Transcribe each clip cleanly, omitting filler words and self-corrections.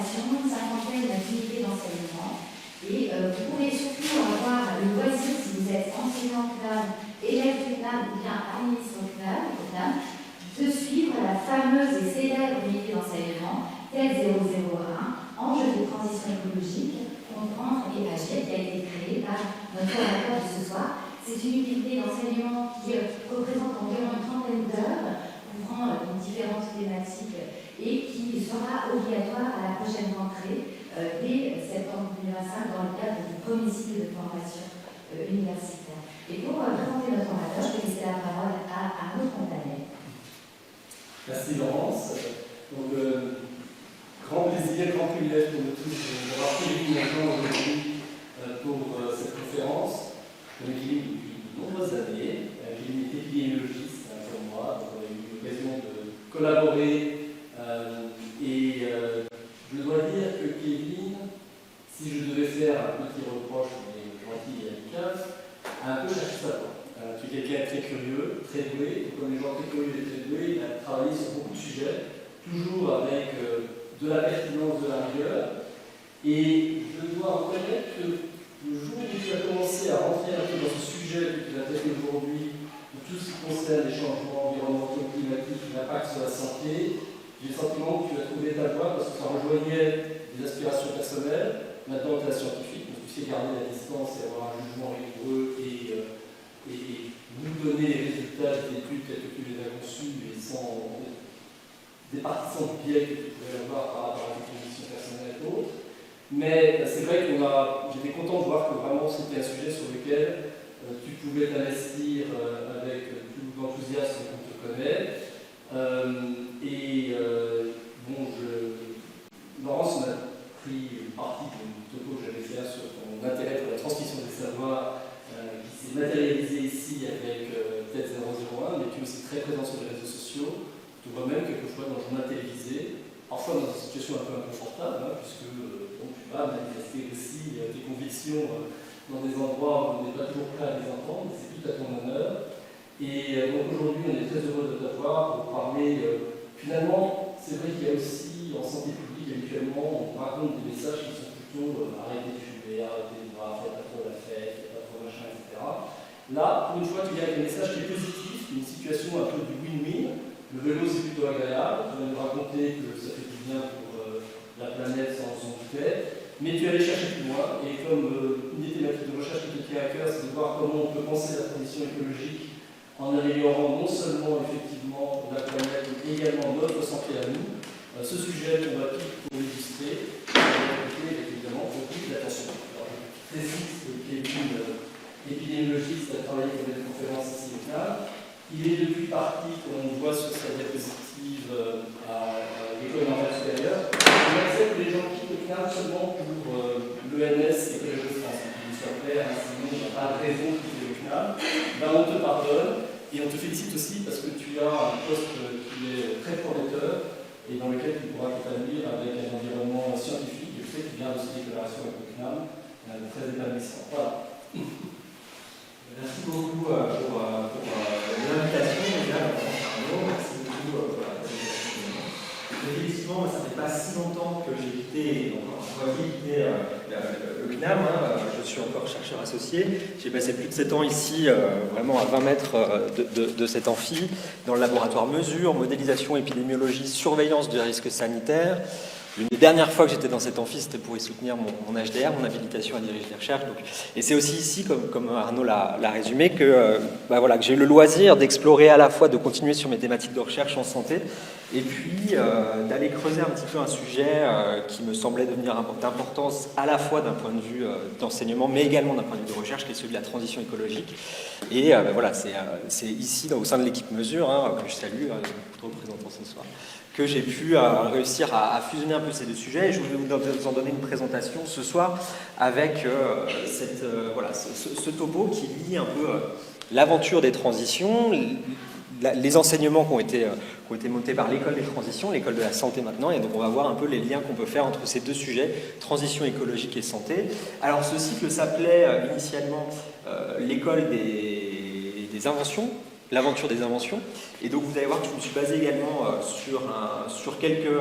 formation, une cinquantaine d'unités d'enseignement. Et vous pourrez surtout avoir le loisir, si vous êtes enseignant CNAM, élève du CNAM ou bien administrant CNAM, de suivre la fameuse et célèbre unité d'enseignement TED 001, Enjeux de transition écologique, comprendre et agir, qui a été créée par notre orateur de ce soir. C'est une unité d'enseignement qui représente environ une trentaine d'heures, couvrant différentes thématiques et qui sera obligatoire à la prochaine rentrée dès septembre 2025 dans le cadre du premier cycle de formation universitaire. Et pour présenter notre orateur, je vais laisser la parole à notre compagnon. Merci Laurence. Donc, grand plaisir, grand privilège pour nous tous d'avoir pris maintenant aujourd'hui pour cette conférence. Je l'ai depuis de nombreuses années. J'ai été épidémiologiste comme moi, donc on a eu l'occasion de collaborer. Je dois dire que Kevin, si je devais faire un petit reproche, mais gentil et amical, a un peu cherché sa voie. Tu es quelqu'un de très curieux, très doué, et comme les gens très curieux et très doués, il a travaillé sur beaucoup de sujets, toujours avec de la pertinence, de la rigueur. Et je dois reconnaître que le jour où tu as commencé à rentrer un peu dans ce sujet que tu as traité aujourd'hui, de tout ce qui concerne les changements environnementaux, climatiques, l'impact sur la santé, j'ai le sentiment que tu as trouvé ta voie parce que ça rejoignait des aspirations personnelles. Maintenant, tu es scientifique, donc tu sais garder la distance et avoir un jugement rigoureux et nous donner les résultats des études telles que tu les as conçues et sans des partisans du biais que tu pouvais avoir par rapport à tes conditions personnelles et autres. Mais c'est vrai que j'étais content de voir que vraiment c'était un sujet sur lequel tu pouvais t'investir avec tout l'enthousiasme qu'on te connaît. Laurence m'a pris une partie du topo que j'avais fait sur ton intérêt pour la transmission des savoirs qui s'est matérialisé ici avec TED 001, mais qui est aussi très présent sur les réseaux sociaux. Tu vois même quelquefois dans le journal télévisé, parfois dans des situations un peu inconfortables, puisque tu vas manifester aussi tes convictions dans des endroits où on n'est pas toujours prêt à les entendre, mais c'est tout à ton honneur. Et donc aujourd'hui, on est très heureux de t'avoir pour parler. Finalement, c'est vrai qu'il y a aussi en santé publique, habituellement, on raconte des messages qui sont plutôt arrêtez de fumer, arrêtez de boire, faites pas trop la fête, faites pas trop machin, etc. Là, pour une fois, tu viens avec un message qui est positif, une situation un peu du win-win. Le vélo, c'est plutôt agréable. Tu vas nous raconter que ça fait du bien pour la planète sans doute. Mais tu es allé chercher plus loin. Et comme une des thématiques de recherche qui te tient à cœur, c'est de voir comment on peut penser la transition écologique en améliorant non seulement effectivement la planète, mais également notre santé à nous. Ce sujet, on va tout pour l'illustrer. Évidemment, beaucoup d'attention. Alors, je précise que Kevin, épidémiologiste, a travaillé pour des conférences ici au CNAM. Il est depuis parti, comme on voit sur sa diapositive, à l'école normale supérieure. On accepte que les gens quittent le CNAM seulement pour l'ENS et Collège de France. Il soit clair, sinon il n'y a pas de raison de quitter le CNAM. Ben, on te pardonne et on te félicite aussi parce que tu as un poste qui est très prometteur et dans lequel tu pourras t'établir avec un environnement scientifique. Je sais que tu viens de cette déclaration avec le CNAM, très établissant. Voilà. Merci beaucoup pour l'invitation. Merci beaucoup pour la présentation. Effectivement, ça ne fait pas si longtemps que j'ai quitté, le CNAM. Je suis encore chercheur associé. J'ai passé plus de 7 ans ici, vraiment à 20 mètres de cet amphi, dans le laboratoire mesure, modélisation, épidémiologie, surveillance du risque sanitaire. Une des dernières fois que j'étais dans cet amphi, c'était pour y soutenir mon HDR, mon habilitation à diriger des recherches. Et c'est aussi ici, comme Arnaud l'a résumé, que j'ai eu le loisir d'explorer à la fois, de continuer sur mes thématiques de recherche en santé, et puis d'aller creuser un petit peu un sujet qui me semblait devenir d'importance à la fois d'un point de vue d'enseignement, mais également d'un point de vue de recherche, qui est celui de la transition écologique. Et c'est ici, au sein de l'équipe Mesure, que je salue, beaucoup de représentants ce soir, que j'ai pu réussir à fusionner un peu ces deux sujets. Et je voulais vous en donner une présentation ce soir avec ce topo qui lie un peu l'aventure des transitions, les enseignements qui ont été montés par l'école des transitions, l'école de la santé maintenant, et donc on va voir un peu les liens qu'on peut faire entre ces deux sujets, transition écologique et santé. Alors ce cycle s'appelait initialement l'école des inventions, l'aventure des inventions, et donc vous allez voir que je me suis basé également sur quelques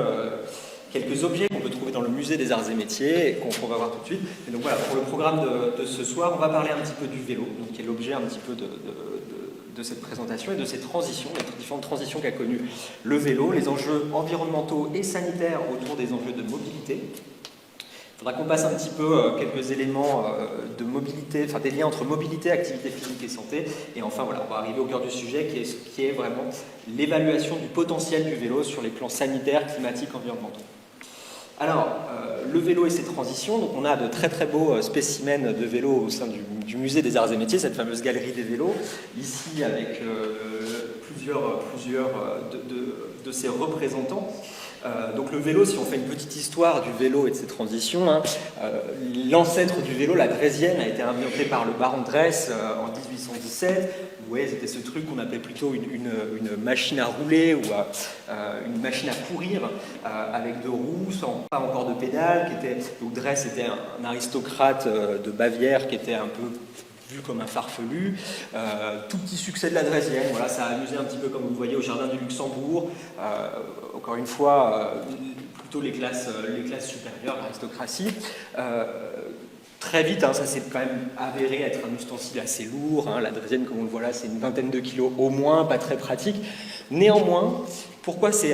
quelques objets qu'on peut trouver dans le musée des arts et métiers et qu'on va voir tout de suite. Et donc voilà, pour le programme de ce soir, on va parler un petit peu du vélo, donc qui est l'objet un petit peu de cette présentation et de ces transitions, les différentes transitions qu'a connues le vélo, les enjeux environnementaux et sanitaires autour des enjeux de mobilité. Il faudra qu'on passe un petit peu quelques éléments de mobilité, enfin des liens entre mobilité, activité physique et santé. Et enfin, voilà, on va arriver au cœur du sujet qui est vraiment l'évaluation du potentiel du vélo sur les plans sanitaires, climatiques, environnementaux. Alors, le vélo et ses transitions, donc on a de très très beaux spécimens de vélos au sein du musée des arts et métiers, cette fameuse galerie des vélos, ici avec plusieurs de ses représentants. Donc le vélo, si on fait une petite histoire du vélo et de ses transitions, hein, l'ancêtre du vélo, la draisienne, a été inventée par le baron Dresse en 1817. Vous voyez, c'était ce truc qu'on appelait plutôt une machine à rouler ou une machine à courir avec deux roues, sans pas encore de pédales. Donc Dresse était un aristocrate de Bavière qui était un peu vu comme un farfelu. Tout petit succès de la draisienne, voilà, ça a amusé un petit peu comme vous voyez au jardin du Luxembourg. Encore une fois, plutôt les classes supérieures, l'aristocratie. Très vite, hein, ça s'est quand même avéré être un ustensile assez lourd. Hein, la draisienne, comme on le voit là, c'est une vingtaine de kilos au moins, pas très pratique. Néanmoins, pourquoi ça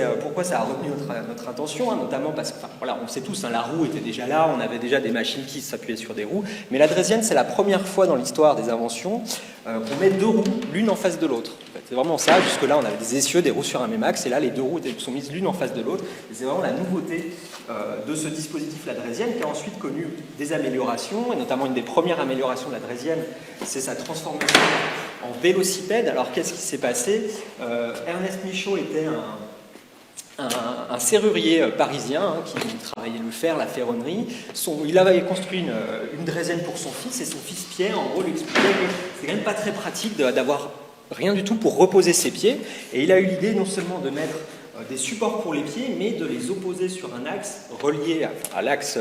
a retenu notre attention, hein, notamment parce que, enfin, voilà, on sait tous, hein, la roue était déjà là, on avait déjà des machines qui s'appuyaient sur des roues, mais la draisienne, c'est la première fois dans l'histoire des inventions qu'on met deux roues l'une en face de l'autre. En fait, c'est vraiment ça, jusque-là on avait des essieux, des roues sur un même axe, et là les deux roues sont mises l'une en face de l'autre, et c'est vraiment la nouveauté de ce dispositif, la draisienne, qui a ensuite connu des améliorations, et notamment une des premières améliorations de la draisienne, c'est sa transformation en vélocipède. Alors qu'est-ce qui s'est passé? Ernest Michaud était un serrurier parisien, hein, qui travaillait le fer, la ferronnerie. Il avait construit une draisienne pour son fils, et son fils Pierre, en gros, lui expliquait que c'est quand même pas très pratique d'avoir rien du tout pour reposer ses pieds. Et il a eu l'idée non seulement de mettre des supports pour les pieds, mais de les opposer sur un axe relié à l'axe,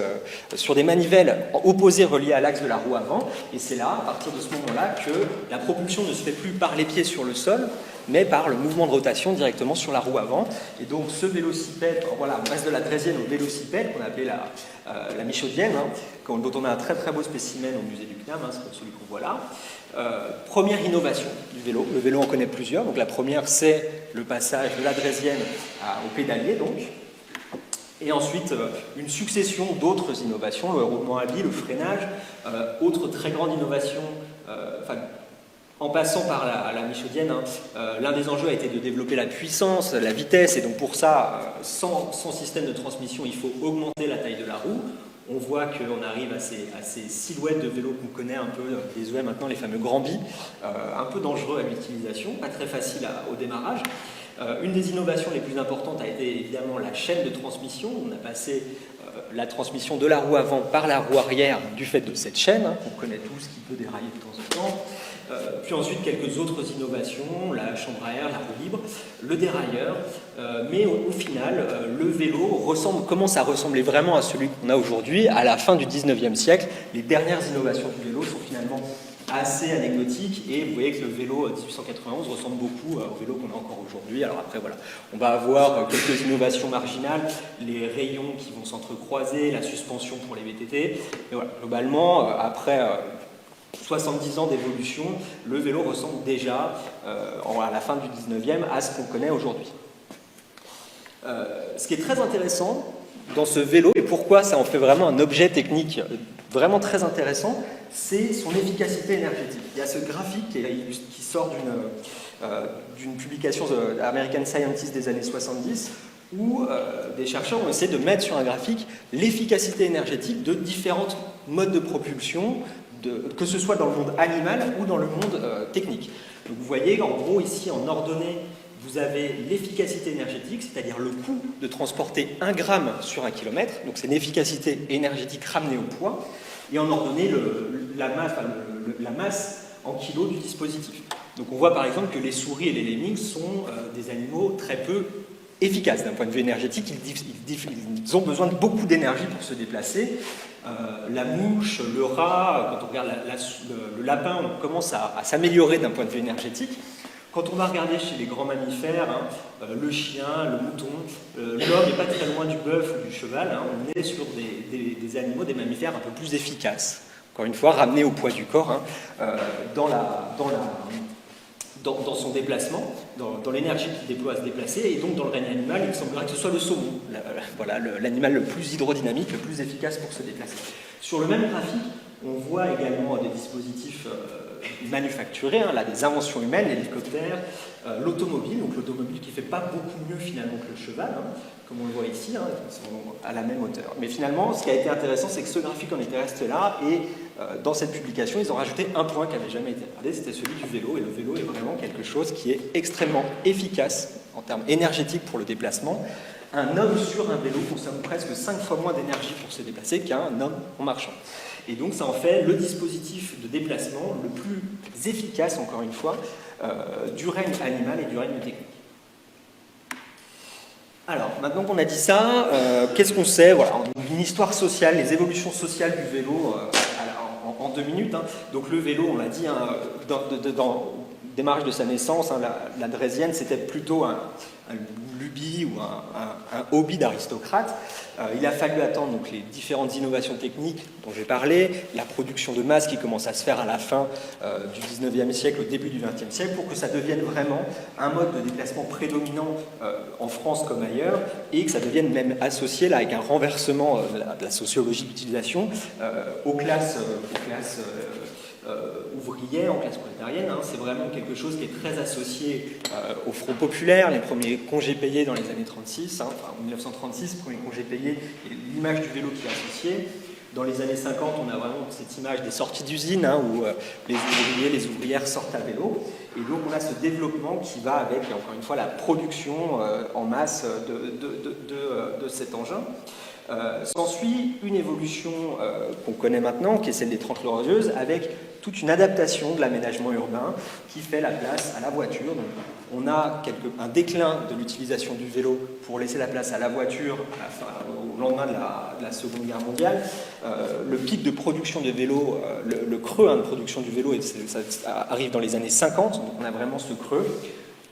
sur des manivelles opposées reliées à l'axe de la roue avant. Et c'est là, à partir de ce moment-là, que la propulsion ne se fait plus par les pieds sur le sol, mais par le mouvement de rotation directement sur la roue avant. Et donc ce vélocipède, voilà, on passe de la draisienne au vélocipède, qu'on appelait la michaudienne, hein, dont on a un très très beau spécimen au musée du CNAM, hein, c'est celui qu'on voit là. Première innovation du vélo. Le vélo, on connaît plusieurs. Donc la première, c'est le passage de la draisienne au pédalier, donc. Et ensuite, une succession d'autres innovations, le roulement à billes, le freinage. Autre très grande innovation, en passant par la michaudienne, hein, l'un des enjeux a été de développer la puissance, la vitesse, et donc pour ça, sans système de transmission, il faut augmenter la taille de la roue. On voit qu'on arrive à ces silhouettes de vélos qu'on connaît un peu des OM maintenant, les fameux Granby, un peu dangereux à l'utilisation, pas très facile au démarrage. Une des innovations les plus importantes a été évidemment la chaîne de transmission. On a passé la transmission de la roue avant par la roue arrière du fait de cette chaîne, hein, qu'on connaît tous, qui peut dérailler de temps en temps. Puis ensuite quelques autres innovations, la chambre à air, la roue libre, le dérailleur, mais au final, le vélo commence à ressembler vraiment à celui qu'on a aujourd'hui. À la fin du 19e siècle, les dernières innovations du vélo sont finalement assez anecdotiques, et vous voyez que le vélo 1891 ressemble beaucoup au vélo qu'on a encore aujourd'hui. Alors après, voilà, on va avoir quelques innovations marginales, les rayons qui vont s'entrecroiser, la suspension pour les VTT, et voilà, globalement, après 70 ans d'évolution, le vélo ressemble déjà, à la fin du 19e, à ce qu'on connaît aujourd'hui. Ce qui est très intéressant dans ce vélo, et pourquoi ça en fait vraiment un objet technique vraiment très intéressant, c'est son efficacité énergétique. Il y a ce graphique qui sort d'une publication American Scientist des années 70, où des chercheurs ont essayé de mettre sur un graphique l'efficacité énergétique de différents modes de propulsion, que ce soit dans le monde animal ou dans le monde technique. Donc vous voyez, en gros, ici, en ordonnée, vous avez l'efficacité énergétique, c'est-à-dire le coût de transporter 1 gramme sur 1 kilomètre, donc c'est une efficacité énergétique ramenée au poids, et en ordonnée la masse en kilos du dispositif. Donc on voit par exemple que les souris et les lemmings sont des animaux très peu efficaces d'un point de vue énergétique. Ils ont besoin de beaucoup d'énergie pour se déplacer. La mouche, le rat, quand on regarde le lapin, on commence à s'améliorer d'un point de vue énergétique. Quand on va regarder chez les grands mammifères, le chien, le mouton, l'homme n'est pas très loin du bœuf ou du cheval, on est sur des animaux, des mammifères un peu plus efficaces. Encore une fois, ramenés au poids du corps, dans son déplacement, dans l'énergie qu'il déploie à se déplacer, et donc dans le règne animal, il semblerait que ce soit le saumon, l'animal le plus hydrodynamique, le plus efficace pour se déplacer. Sur le même graphique, on voit également des dispositifs manufacturés, là, des inventions humaines, l'hélicoptère, l'automobile, donc l'automobile qui ne fait pas beaucoup mieux finalement que le cheval, comme on le voit ici, ils sont à la même hauteur. Mais finalement, ce qui a été intéressant, c'est que ce graphique en était resté là, et dans cette publication, ils ont rajouté un point qui n'avait jamais été regardé, c'était celui du vélo, et le vélo est vraiment quelque chose qui est extrêmement efficace en termes énergétiques pour le déplacement. Un homme sur un vélo consomme presque 5 fois moins d'énergie pour se déplacer qu'un homme en marchant. Et donc ça en fait le dispositif de déplacement le plus efficace, encore une fois, du règne animal et du règne technique. Alors, maintenant qu'on a dit ça, qu'est-ce qu'on sait? Voilà, une histoire sociale, les évolutions sociales du vélo en 2 minutes. Donc le vélo, on l'a dit, dans démarrage de sa naissance, la draisienne, c'était plutôt un lubie ou un hobby d'aristocrate. Il a fallu attendre donc, les différentes innovations techniques dont j'ai parlé, la production de masse qui commence à se faire à la fin du 19e siècle, au début du 20e siècle, pour que ça devienne vraiment un mode de déplacement prédominant en France comme ailleurs, et que ça devienne même associé là, avec un renversement de la sociologie d'utilisation aux classes ouvrières, en classe prolétarienne. C'est vraiment quelque chose qui est très associé au Front populaire, les premiers congés payés dans les années 36, en 1936, premier congé payé, et l'image du vélo qui est associée. Dans les années 50, on a vraiment cette image des sorties d'usine, où les ouvriers, les ouvrières sortent à vélo. Et donc on a ce développement qui va avec, encore une fois, la production en masse de cet engin. S'ensuit une évolution qu'on connaît maintenant, qui est celle des 30 Glorieuses, avec toute une adaptation de l'aménagement urbain qui fait la place à la voiture. Donc, on a un déclin de l'utilisation du vélo pour laisser la place à la voiture au lendemain de la Seconde Guerre mondiale. Le pic de production de vélos, le creux de production du vélo, ça arrive dans les années 50, donc on a vraiment ce creux,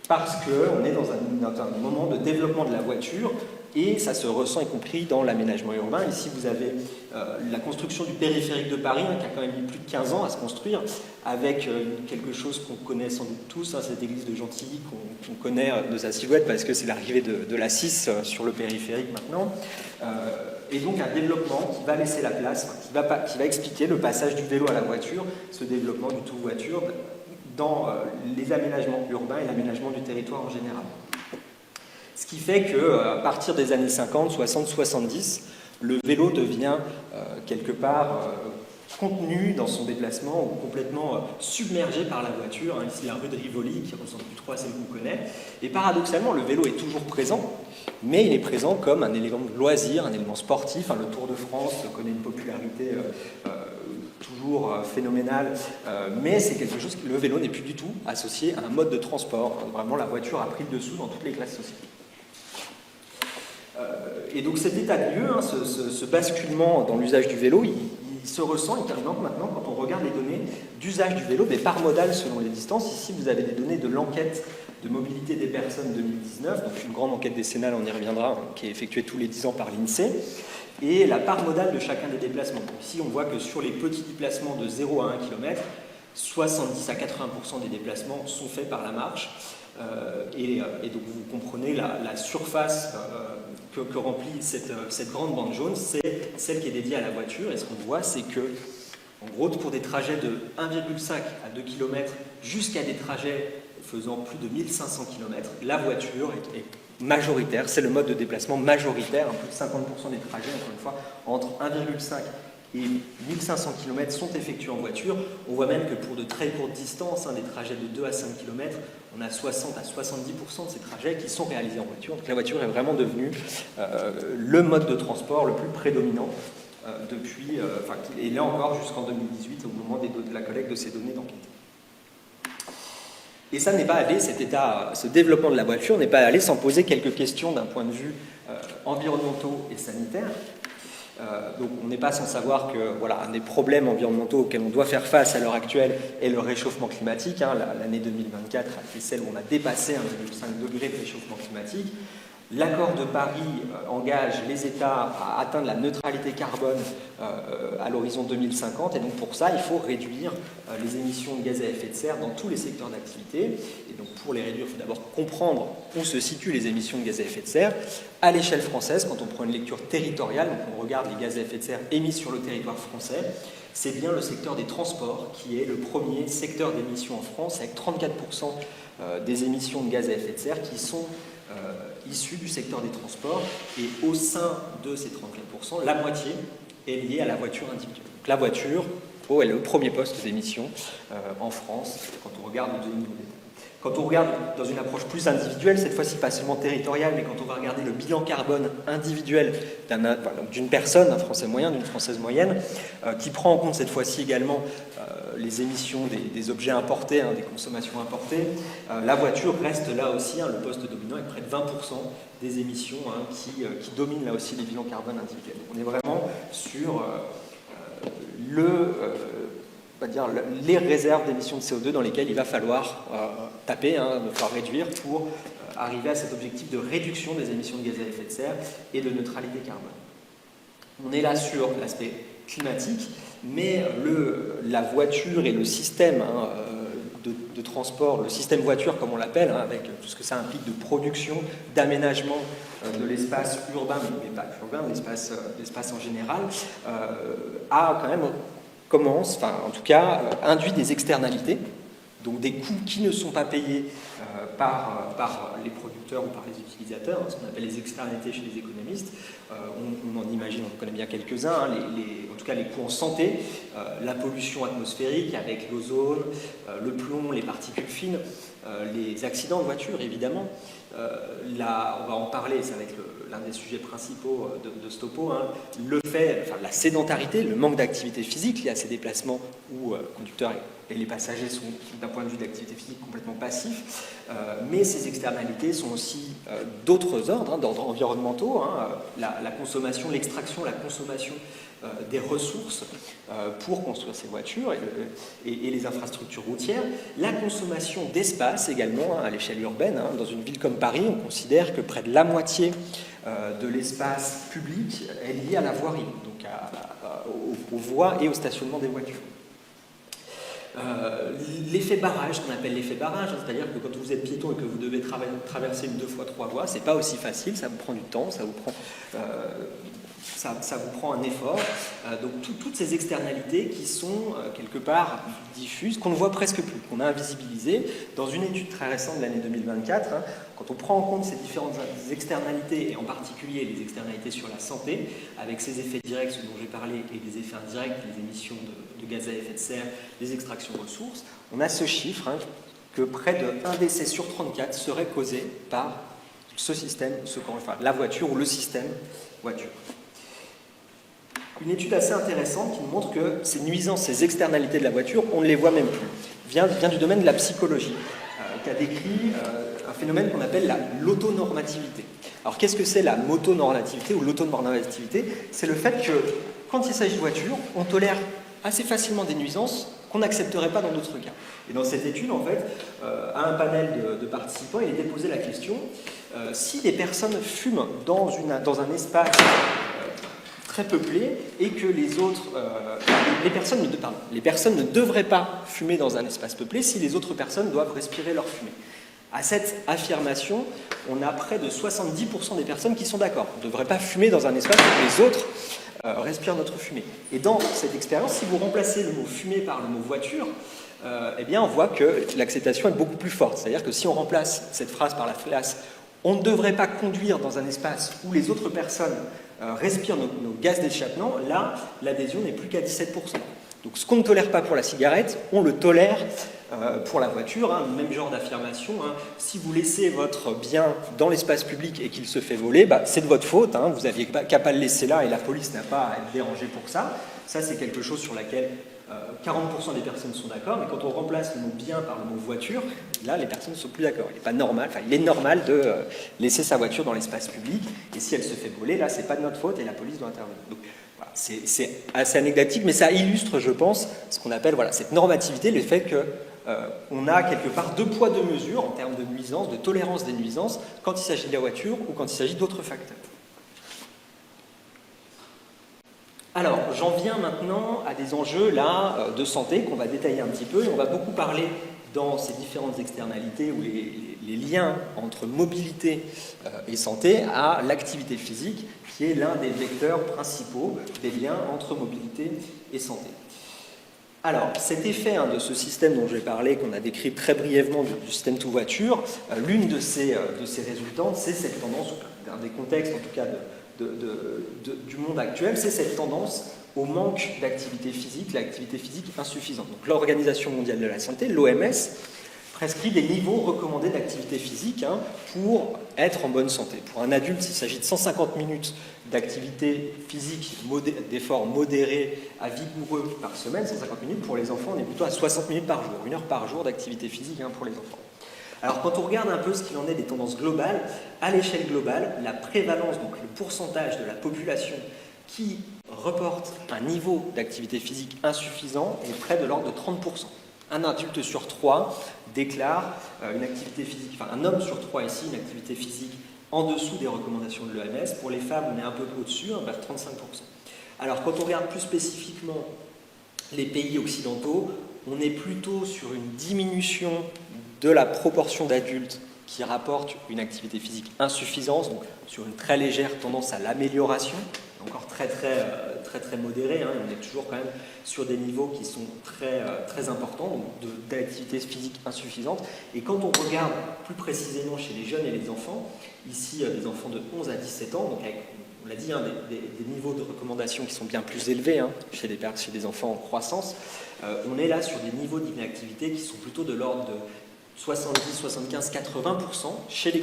parce qu'on est dans un moment de développement de la voiture, et ça se ressent y compris dans l'aménagement urbain. Ici, vous avez la construction du périphérique de Paris, qui a quand même mis plus de 15 ans à se construire, avec quelque chose qu'on connaît sans doute tous, cette église de Gentilly qu'on connaît de sa silhouette, parce que c'est l'arrivée de la 6 sur le périphérique maintenant. Et donc un développement qui va laisser la place, qui va expliquer le passage du vélo à la voiture, ce développement du tout-voiture dans les aménagements urbains et l'aménagement du territoire en général. Ce qui fait qu'à partir des années 50, 60, 70, le vélo devient quelque part contenu dans son déplacement ou complètement submergé par la voiture. Ici, la rue de Rivoli, qui ne ressemble plus trop à celle qu'on connaît. Et paradoxalement, le vélo est toujours présent, mais il est présent comme un élément de loisir, un élément sportif. Le Tour de France connaît une popularité toujours phénoménale, mais c'est quelque chose que le vélo n'est plus du tout associé à un mode de transport. Vraiment, la voiture a pris le dessous dans toutes les classes sociales. Et donc cet état de lieu, ce basculement dans l'usage du vélo, il se ressent, il termine maintenant quand on regarde les données d'usage du vélo, mais par modal selon les distances. Ici, vous avez des données de l'enquête de mobilité des personnes 2019, donc une grande enquête décennale, on y reviendra, qui est effectuée tous les 10 ans par l'INSEE, et la part modale de chacun des déplacements. Donc ici, on voit que sur les petits déplacements de 0 à 1 km, 70 à 80% des déplacements sont faits par la marche. Et donc vous comprenez la surface que remplit cette grande bande jaune, c'est celle qui est dédiée à la voiture. Et ce qu'on voit, c'est que, en gros, pour des trajets de 1,5 à 2 km jusqu'à des trajets faisant plus de 1500 km, la voiture est majoritaire. C'est le mode de déplacement majoritaire. Plus de 50% des trajets, encore une fois, entre 1,5 et 1500 km sont effectués en voiture. On voit même que pour de très courtes distances, des trajets de 2 à 5 km, on a 60 à 70% de ces trajets qui sont réalisés en voiture. Donc la voiture est vraiment devenue le mode de transport le plus prédominant depuis, et là encore jusqu'en 2018, au moment de la collecte de ces données d'enquête. Et ça n'est pas allé, ce développement de la voiture n'est pas allé sans poser quelques questions d'un point de vue environnementaux et sanitaires. Donc on n'est pas sans savoir que voilà, un des problèmes environnementaux auxquels on doit faire face à l'heure actuelle est le réchauffement climatique. L'année 2024 a été celle où on a dépassé 1,5 degré de réchauffement climatique. L'accord de Paris engage les États à atteindre la neutralité carbone à l'horizon 2050, et donc pour ça, il faut réduire les émissions de gaz à effet de serre dans tous les secteurs d'activité. Et donc pour les réduire, il faut d'abord comprendre où se situent les émissions de gaz à effet de serre. À l'échelle française, quand on prend une lecture territoriale, donc on regarde les gaz à effet de serre émis sur le territoire français, c'est bien le secteur des transports qui est le premier secteur d'émissions en France, avec 34% des émissions de gaz à effet de serre qui sont issus du secteur des transports, et au sein de ces 34%, la moitié est liée à la voiture individuelle. Donc la voiture est le premier poste d'émission en France quand on regarde au niveau d'État. Quand on regarde dans une approche plus individuelle, cette fois-ci pas seulement territoriale, mais quand on va regarder le bilan carbone individuel d'une personne, d'un Français moyen, d'une Française moyenne, qui prend en compte cette fois-ci également les émissions des objets importés, des consommations importées, la voiture reste là aussi le poste dominant avec près de 20% des émissions qui dominent là aussi les bilans carbone individuels. On est vraiment sur les réserves d'émissions de CO2 dans lesquelles il va falloir taper, falloir réduire pour arriver à cet objectif de réduction des émissions de gaz à effet de serre et de neutralité carbone. On est là sur l'aspect climatique, mais la voiture et le système de transport, le système voiture comme on l'appelle, avec tout ce que ça implique de production, d'aménagement de l'espace urbain, mais pas urbain, l'espace en général, a quand même induit des externalités, donc des coûts qui ne sont pas payés par les producteurs ou par les utilisateurs, ce qu'on appelle les externalités chez les économistes. On en imagine, on connaît bien quelques-uns, en tout cas les coûts en santé, la pollution atmosphérique avec l'ozone, le plomb, les particules fines, les accidents de voiture évidemment. Là, on va en parler, ça va être l'un des sujets principaux de ce topo, la sédentarité, le manque d'activité physique lié à ces déplacements où le conducteur et les passagers sont, d'un point de vue d'activité physique, complètement passifs. Mais ces externalités sont aussi d'autres ordres, d'ordre environnementaux, la consommation, l'extraction, la consommation des ressources pour construire ces voitures et les infrastructures routières, la consommation d'espace également à l'échelle urbaine. Dans une ville comme Paris, on considère que près de la moitié de l'espace public est lié à la voirie, donc aux voies et au stationnement des voitures. L'effet barrage, qu'on appelle l'effet barrage, c'est-à-dire que quand vous êtes piéton et que vous devez traverser une 2 fois 3 voies, c'est pas aussi facile, ça vous prend du temps, ça vous prend un effort. Donc toutes ces externalités qui sont quelque part diffuses, qu'on ne voit presque plus, qu'on a invisibilisées. Dans une étude très récente de l'année 2024, quand on prend en compte ces différentes externalités, et en particulier les externalités sur la santé, avec ces effets directs, ce dont j'ai parlé, et les effets indirects, les émissions de gaz à effet de serre, les extractions de ressources, on a ce chiffre que près de 1 décès sur 34 serait causé par ce système, la voiture ou le système voiture. Une étude assez intéressante qui nous montre que ces nuisances, ces externalités de la voiture, on ne les voit même plus. Vient du domaine de la psychologie, qui a décrit un phénomène qu'on appelle l'autonormativité. Alors qu'est-ce que c'est la motonormativité ou l'autonormativité? C'est le fait que quand il s'agit de voiture, on tolère assez facilement des nuisances qu'on n'accepterait pas dans d'autres cas. Et dans cette étude, en fait, à un panel de participants, il était posé la question si des personnes fument dans un espace très peuplé et que les personnes ne devraient pas fumer dans un espace peuplé si les autres personnes doivent respirer leur fumée. À cette affirmation, on a près de 70% des personnes qui sont d'accord. On ne devrait pas fumer dans un espace où les autres respirent notre fumée. Et dans cette expérience, si vous remplacez le mot fumée par le mot voiture, on voit que l'acceptation est beaucoup plus forte. C'est-à-dire que si on remplace cette phrase par la phrase « on ne devrait pas conduire dans un espace où les autres personnes respirent nos gaz d'échappement », là, l'adhésion n'est plus qu'à 17%. Donc ce qu'on ne tolère pas pour la cigarette, on le tolère pour la voiture, même genre d'affirmation. Si vous laissez votre bien dans l'espace public et qu'il se fait voler, c'est de votre faute, vous n'aviez qu'à pas le laisser là et la police n'a pas à être dérangée pour ça. Ça, c'est quelque chose sur laquelle 40% des personnes sont d'accord, mais quand on remplace le mot bien par le mot voiture, là, les personnes ne sont plus d'accord. Il est normal de laisser sa voiture dans l'espace public, et si elle se fait voler, là, c'est pas de notre faute et la police doit intervenir. Donc, Voilà, c'est assez anecdotique, mais ça illustre, je pense, ce qu'on appelle cette normativité, le fait que on a quelque part 2 poids 2 mesures en termes de nuisances, de tolérance des nuisances, quand il s'agit de la voiture ou quand il s'agit d'autres facteurs. Alors, j'en viens maintenant à des enjeux là de santé qu'on va détailler un petit peu, et on va beaucoup parler dans ces différentes externalités ou les liens entre mobilité et santé à l'activité physique, qui est l'un des vecteurs principaux des liens entre mobilité et santé. Alors, cet effet de ce système dont j'ai parlé, qu'on a décrit très brièvement du système tout-voiture, l'une de ses résultantes, c'est cette tendance, dans des contextes en tout cas du monde actuel, c'est cette tendance au manque d'activité physique, l'activité physique insuffisante. Donc l'Organisation mondiale de la santé, l'OMS, prescrit des niveaux recommandés d'activité physique pour être en bonne santé. Pour un adulte, il s'agit de 150 minutes d'activité physique, d'effort modéré à vigoureux par semaine, 150 minutes. Pour les enfants, on est plutôt à 60 minutes par jour, 1 heure par jour d'activité physique pour les enfants. Alors quand on regarde un peu ce qu'il en est des tendances globales, à l'échelle globale, la prévalence, donc le pourcentage de la population qui reporte un niveau d'activité physique insuffisant est près de l'ordre de 30%. Un adulte sur 3 déclare une activité physique, enfin un homme sur 3 ici, une activité physique en dessous des recommandations de l'OMS. Pour les femmes, on est un peu au-dessus, vers 35%. Alors quand on regarde plus spécifiquement les pays occidentaux, on est plutôt sur une diminution de la proportion d'adultes qui rapportent une activité physique insuffisante, donc sur une très légère tendance à l'amélioration, encore très modérée, on est toujours quand même sur des niveaux qui sont très importants, donc d'activité physique insuffisante. Et quand on regarde plus précisément chez les jeunes et les enfants, ici des enfants de 11 à 17 ans, donc avec, on l'a dit, des niveaux de recommandation qui sont bien plus élevés chez des enfants en croissance, on est là sur des niveaux d'inactivité qui sont plutôt de l'ordre de 70, 75, 80% chez les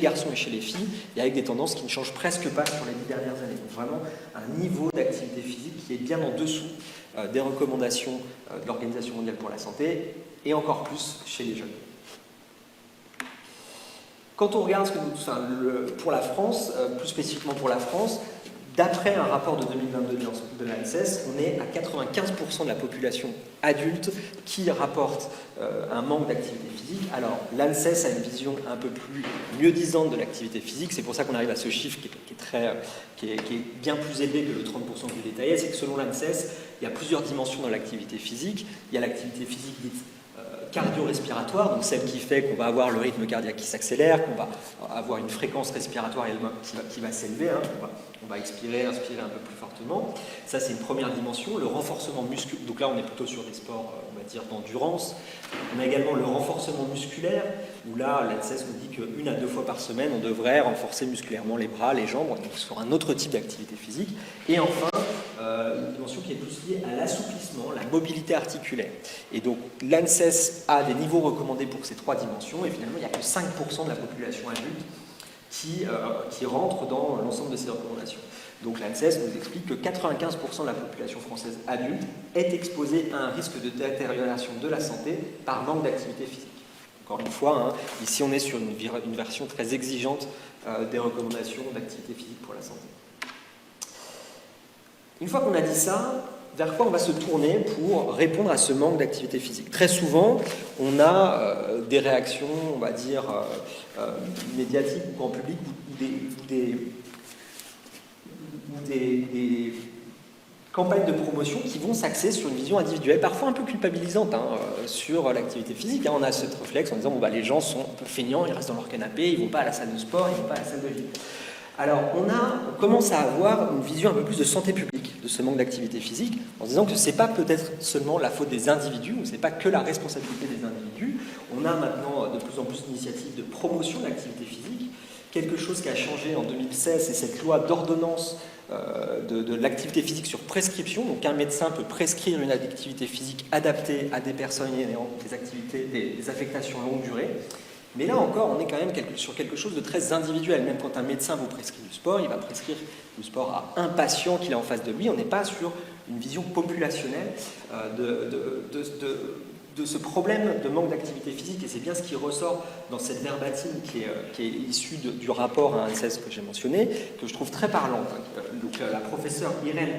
garçons et chez les filles, et avec des tendances qui ne changent presque pas sur les 10 dernières années. Donc vraiment un niveau d'activité physique qui est bien en dessous des recommandations de l'Organisation mondiale pour la santé, et encore plus chez les jeunes. Quand on regarde pour la France, plus spécifiquement pour la France, d'après un rapport de 2022 de l'ANSES, on est à 95% de la population adulte qui rapporte un manque d'activité physique. Alors, l'ANSES a une vision un peu plus mieux-disante de l'activité physique, c'est pour ça qu'on arrive à ce chiffre qui est bien plus élevé que le 30% que je détaillais, c'est que selon l'ANSES, il y a plusieurs dimensions dans l'activité physique. Il y a l'activité physique dite cardio-respiratoire, donc celle qui fait qu'on va avoir le rythme cardiaque qui s'accélère, qu'on va avoir une fréquence respiratoire qui va s'élever, on va expirer, inspirer un peu plus fortement. Ça, c'est une première dimension. Le renforcement musculaire, donc là, on est plutôt sur des sports, on va dire, d'endurance. On a également le renforcement musculaire, où là, l'ANSES nous dit qu'1 à 2 fois par semaine, on devrait renforcer musculairement les bras, les jambes, donc sur un autre type d'activité physique. Et enfin, une dimension qui est plus liée à l'assouplissement, la mobilité articulaire. Et donc, l'ANSES a des niveaux recommandés pour ces 3 dimensions, et finalement, il n'y a que 5% de la population adulte qui rentre dans l'ensemble de ces recommandations. Donc l'ANSES nous explique que 95% de la population française adulte est exposée à un risque de détérioration de la santé par manque d'activité physique. Encore une fois, ici on est sur une version très exigeante des recommandations d'activité physique pour la santé. Une fois qu'on a dit ça, vers quoi on va se tourner pour répondre à ce manque d'activité physique? Très souvent, on a des réactions, on va dire, médiatiques ou en public, ou des campagnes de promotion qui vont s'axer sur une vision individuelle, parfois un peu culpabilisante sur l'activité physique. On a ce réflexe en disant les gens sont un peu feignants, ils restent dans leur canapé, ils ne vont pas à la salle de sport, ils ne vont pas à la salle de gym. Alors, on commence à avoir une vision un peu plus de santé publique de ce manque d'activité physique, en se disant que ce n'est pas peut-être seulement la faute des individus, ou ce n'est pas que la responsabilité des individus. On a maintenant de plus en plus d'initiatives de promotion de l'activité physique. Quelque chose qui a changé en 2016, c'est cette loi d'ordonnance de l'activité physique sur prescription. Donc, un médecin peut prescrire une activité physique adaptée à des personnes ayant des affectations longue durée. Mais là encore, on est quand même sur quelque chose de très individuel. Même quand un médecin vous prescrit du sport, il va prescrire du sport à un patient qu'il a en face de lui. On n'est pas sur une vision populationnelle de de ce problème de manque d'activité physique, et c'est bien ce qui ressort dans cette verbatim qui est issue du rapport à ANSES que j'ai mentionné, que je trouve très parlant. Donc, la professeure Irène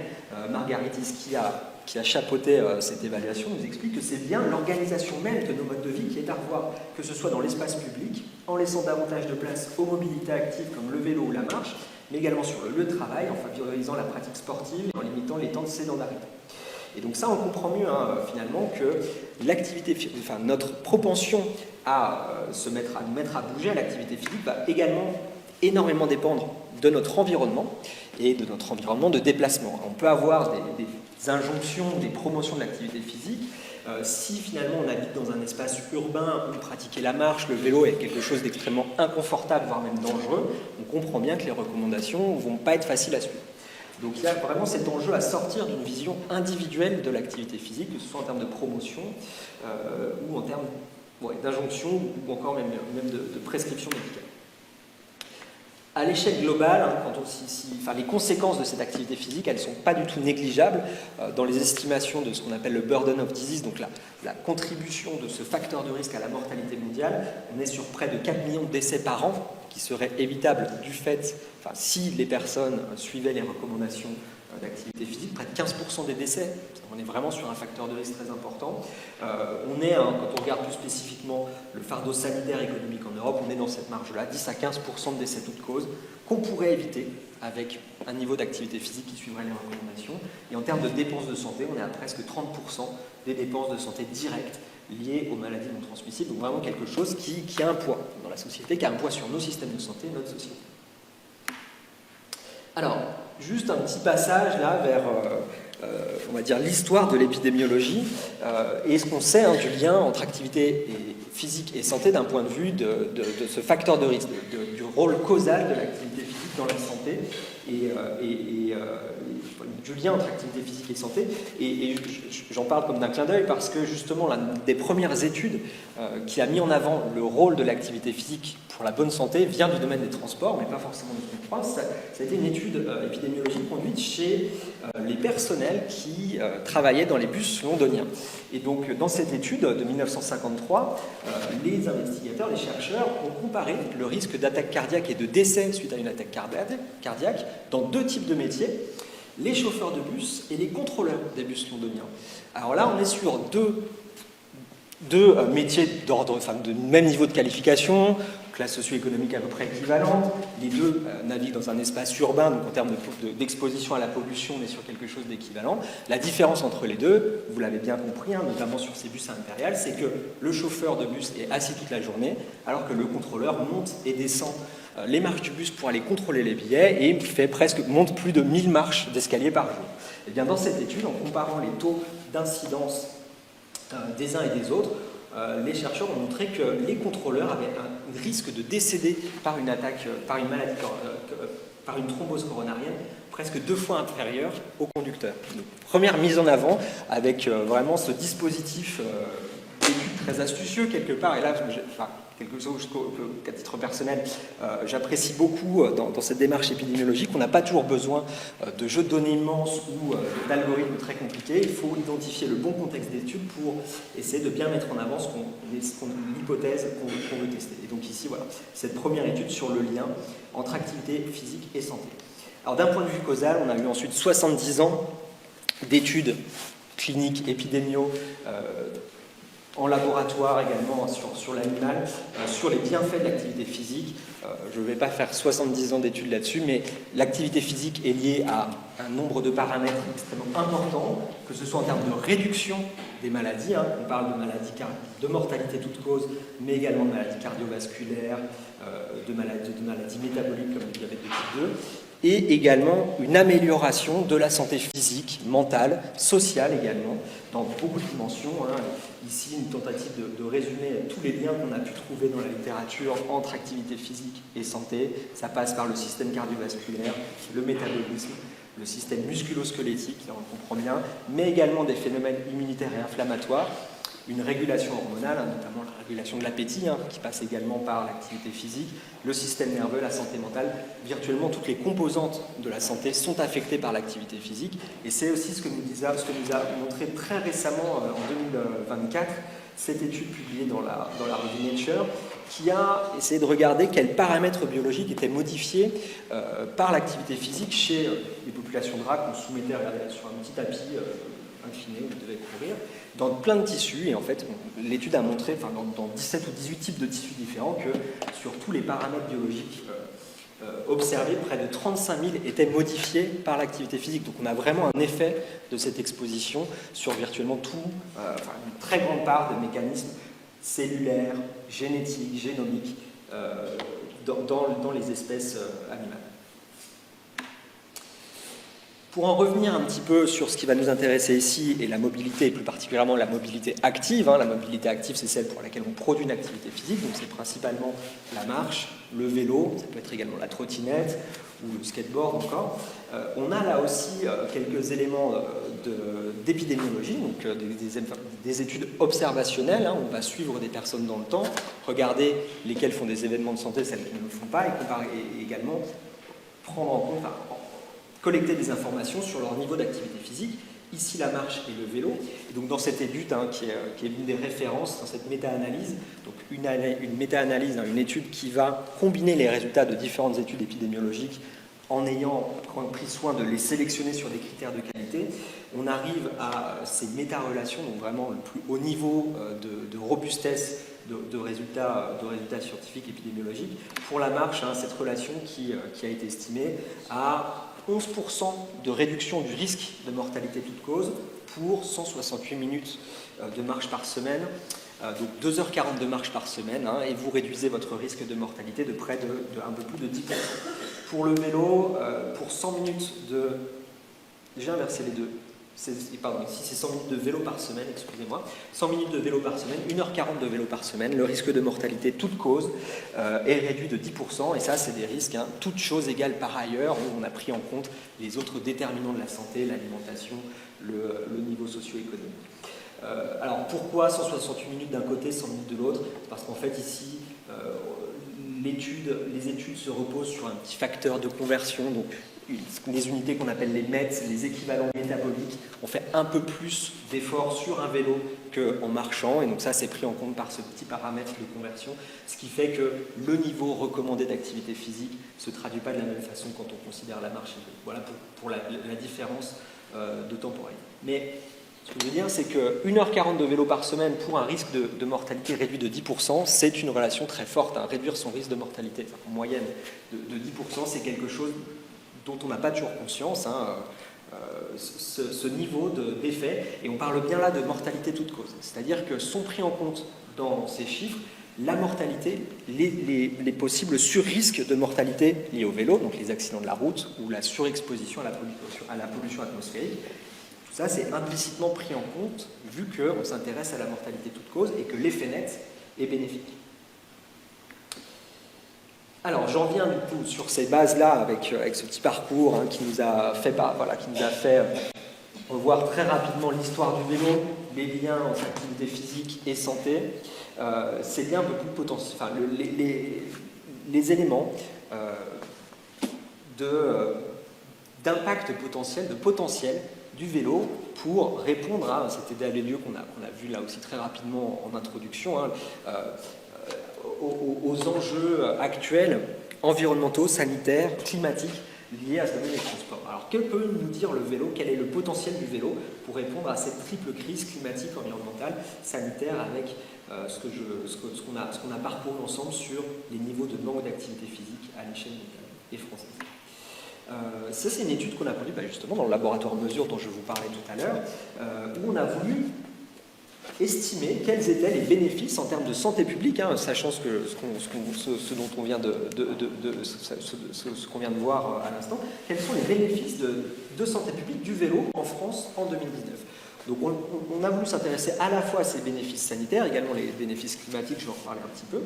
Margaritis, qui a chapeauté cette évaluation, nous explique que c'est bien l'organisation même de nos modes de vie qui est à revoir, que ce soit dans l'espace public, en laissant davantage de place aux mobilités actives comme le vélo ou la marche, mais également sur le lieu de travail, en favorisant la pratique sportive et en limitant les temps de sédentarité. Et donc ça, on comprend mieux finalement que notre propension à nous mettre à bouger à l'activité physique va également énormément dépendre de notre environnement et de notre environnement de déplacement. On peut avoir des injonctions, des promotions de l'activité physique. Si finalement on habite dans un espace urbain où pratiquer la marche, le vélo est quelque chose d'extrêmement inconfortable, voire même dangereux, on comprend bien que les recommandations ne vont pas être faciles à suivre. Donc il y a vraiment cet enjeu à sortir d'une vision individuelle de l'activité physique, que ce soit en termes de promotion ou en termes d'injonction ou encore même de prescription médicale. À l'échelle globale, les conséquences de cette activité physique, elles ne sont pas du tout négligeables dans les estimations de ce qu'on appelle le burden of disease, donc la contribution de ce facteur de risque à la mortalité mondiale. On est sur près de 4 millions de décès par an qui seraient évitables du fait, si les personnes suivaient les recommandations d'activité physique, près de 15% des décès. On est vraiment sur un facteur de risque très important. On est, quand on regarde plus spécifiquement le fardeau sanitaire économique en Europe, on est dans cette marge-là, 10 à 15% de décès toutes causes, qu'on pourrait éviter avec un niveau d'activité physique qui suivrait les recommandations. Et en termes de dépenses de santé, on est à presque 30% des dépenses de santé directes liées aux maladies non transmissibles. Donc vraiment quelque chose qui a un poids dans la société, qui a un poids sur nos systèmes de santé, notre société. Alors, juste un petit passage là vers, on va dire, l'histoire de l'épidémiologie et ce qu'on sait du lien entre activité physique et santé d'un point de vue de ce facteur de risque, du rôle causal de l'activité physique dans la santé et du lien entre activité physique et santé. Et j'en parle comme d'un clin d'œil parce que justement l'une des premières études qui a mis en avant le rôle de l'activité physique pour la bonne santé vient du domaine des transports, mais pas forcément de ce qu'on croit. Ça a été une étude épidémiologique conduite chez les personnels qui travaillaient dans les bus londoniens. Et donc dans cette étude de 1953, les investigateurs, les chercheurs ont comparé le risque d'attaque cardiaque et de décès suite à une attaque cardiaque dans deux types de métiers, les chauffeurs de bus et les contrôleurs des bus londoniens. Alors là, on est sur deux métiers de même niveau de qualification, classe socio-économique à peu près équivalente. Les deux naviguent dans un espace urbain, donc en termes d'exposition à la pollution, on est sur quelque chose d'équivalent. La différence entre les deux, vous l'avez bien compris, notamment sur ces bus impériales, c'est que le chauffeur de bus est assis toute la journée, alors que le contrôleur monte et descend les marches du bus pour aller contrôler les billets et monte plus de 1000 marches d'escalier par jour. Et bien dans cette étude, en comparant les taux d'incidence des uns et des autres, les chercheurs ont montré que les contrôleurs avaient un risque de décéder par une attaque, par une thrombose coronarienne presque 2 fois inférieur aux conducteurs. Donc, première mise en avant avec vraiment ce dispositif d'étude très astucieux quelque part, et là, quelque chose qu'à titre personnel, j'apprécie beaucoup dans cette démarche épidémiologique. On n'a pas toujours besoin de jeux de données immenses ou d'algorithmes très compliqués. Il faut identifier le bon contexte d'étude pour essayer de bien mettre en avant l'hypothèse qu'on veut tester. Et donc ici, voilà, cette première étude sur le lien entre activité physique et santé. Alors d'un point de vue causal, on a eu ensuite 70 ans d'études cliniques, épidémiaux, en laboratoire également sur l'animal, sur les bienfaits de l'activité physique. Je ne vais pas faire 70 ans d'études là-dessus, mais l'activité physique est liée à un nombre de paramètres extrêmement importants, que ce soit en termes de réduction des maladies, on parle de maladies de mortalité toute cause, mais également de maladies cardiovasculaires, de maladies métaboliques comme le diabète de type 2, et également une amélioration de la santé physique, mentale, sociale également, dans beaucoup de dimensions. Ici, une tentative de résumer tous les liens qu'on a pu trouver dans la littérature entre activité physique et santé. Ça passe par le système cardiovasculaire, le métabolisme, le système musculo-squelettique, là on comprend bien, mais également des phénomènes immunitaires et inflammatoires, une régulation hormonale, notamment la régulation de l'appétit, qui passe également par l'activité physique, le système nerveux, la santé mentale. Virtuellement, toutes les composantes de la santé sont affectées par l'activité physique. Et c'est aussi ce que nous a montré très récemment, en 2024, cette étude publiée dans la revue Nature, qui a essayé de regarder quels paramètres biologiques étaient modifiés par l'activité physique chez les populations de rats qu'on soumettait, regardez, sur un petit tapis incliné où ils devaient courir, dans plein de tissus. Et en fait, l'étude a montré, dans 17 ou 18 types de tissus différents, que sur tous les paramètres biologiques observés, près de 35 000 étaient modifiés par l'activité physique. Donc on a vraiment un effet de cette exposition sur virtuellement une très grande part des mécanismes cellulaires, génétiques, génomiques dans les espèces animales. Pour en revenir un petit peu sur ce qui va nous intéresser ici, et la mobilité, et plus particulièrement la mobilité active. La mobilité active, c'est celle pour laquelle on produit une activité physique, donc c'est principalement la marche, le vélo, ça peut être également la trottinette, ou le skateboard encore. On a là aussi quelques éléments d'épidémiologie, donc des études observationnelles. On va suivre des personnes dans le temps, regarder lesquelles font des événements de santé, celles qui ne le font pas, et comparer, et également prendre en compte, collecter des informations sur leur niveau d'activité physique, ici la marche et le vélo. Et donc dans cette étude, qui est l'une des références dans cette méta-analyse, donc une méta-analyse, une étude qui va combiner les résultats de différentes études épidémiologiques en ayant pris soin de les sélectionner sur des critères de qualité, on arrive à ces méta-relations, donc vraiment le plus haut niveau de robustesse de résultats scientifiques épidémiologiques. Pour la marche, cette relation qui a été estimée à 11% de réduction du risque de mortalité toute cause pour 168 minutes de marche par semaine, donc 2h40 de marche par semaine, et vous réduisez votre risque de mortalité de près de un peu plus de 10%. Pour le vélo, pour 100 minutes de... J'ai inversé les deux. Pardon, ici c'est 100 minutes de vélo par semaine, excusez-moi. 100 minutes de vélo par semaine, 1h40 de vélo par semaine, le risque de mortalité toute cause est réduit de 10%, et ça c'est des risques, toutes choses égales par ailleurs, où on a pris en compte les autres déterminants de la santé, l'alimentation, le niveau socio-économique. Alors pourquoi 168 minutes d'un côté, 100 minutes de l'autre? Parce qu'en fait ici, les études se reposent sur un petit facteur de conversion, donc les unités qu'on appelle les MET, les équivalents métaboliques, on fait un peu plus d'efforts sur un vélo qu'en marchant, et donc ça c'est pris en compte par ce petit paramètre de conversion, ce qui fait que le niveau recommandé d'activité physique ne se traduit pas de la même façon quand on considère la marche. Voilà pour la différence de temporalité. Mais ce que je veux dire, c'est que 1h40 de vélo par semaine pour un risque de mortalité réduit de 10%, c'est une relation très forte. Réduire son risque de mortalité en moyenne de 10%, c'est quelque chose dont on n'a pas toujours conscience, ce niveau d'effet. Et on parle bien là de mortalité toute cause. C'est-à-dire que sont pris en compte dans ces chiffres la mortalité, les possibles sur-risques de mortalité liés au vélo, donc les accidents de la route ou la surexposition à la pollution atmosphérique. Tout ça, c'est implicitement pris en compte, vu qu'on s'intéresse à la mortalité toute cause et que l'effet net est bénéfique. Alors, j'en viens du coup sur ces bases-là, avec ce petit parcours qui nous a fait revoir très rapidement l'histoire du vélo, les liens entre activité physique et santé, ces liens un peu plus potentiels, les éléments d'impact potentiel, de potentiel du vélo pour répondre à cet état des lieux qu'on a vu là aussi très rapidement en introduction, aux enjeux actuels environnementaux, sanitaires, climatiques liés à ce domaine des transports. Alors, que peut nous dire le vélo? Quel est le potentiel du vélo pour répondre à cette triple crise climatique, environnementale, sanitaire, avec ce qu'on a parcouru ensemble sur les niveaux de manque d'activité physique à l'échelle mondiale et française? Ça, c'est une étude qu'on a produite justement dans le laboratoire Mesure dont je vous parlais tout à l'heure, où on a voulu estimer quels étaient les bénéfices en termes de santé publique, sachant ce qu'on vient de voir à l'instant, quels sont les bénéfices de santé publique du vélo en France en 2019. Donc on a voulu s'intéresser à la fois à ces bénéfices sanitaires, également les bénéfices climatiques, je vais en reparler un petit peu.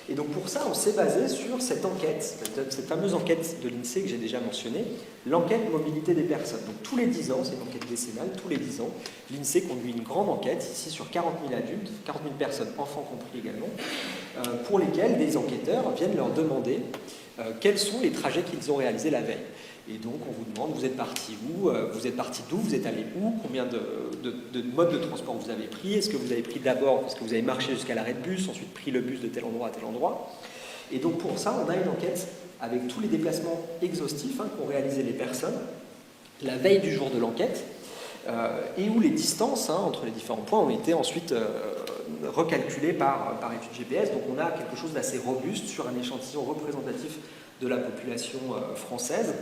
Et donc pour ça, on s'est basé sur cette enquête, cette fameuse enquête de l'INSEE que j'ai déjà mentionnée, l'enquête mobilité des personnes. Donc tous les 10 ans, c'est une enquête décennale, tous les 10 ans, l'INSEE conduit une grande enquête, ici sur 40 000 adultes, 40 000 personnes, enfants compris également, pour lesquelles des enquêteurs viennent leur demander quels sont les trajets qu'ils ont réalisés la veille. Et donc on vous demande, vous êtes parti où, vous êtes parti d'où, vous êtes allé où, combien de modes de transport vous avez pris, est-ce que vous avez pris d'abord, est-ce que vous avez marché jusqu'à l'arrêt de bus, ensuite pris le bus de tel endroit à tel endroit. Et donc pour ça, on a une enquête avec tous les déplacements exhaustifs qu'ont réalisé les personnes la veille du jour de l'enquête, et où les distances entre les différents points ont été ensuite recalculées par étude GPS. Donc on a quelque chose d'assez robuste sur un échantillon représentatif de la population française,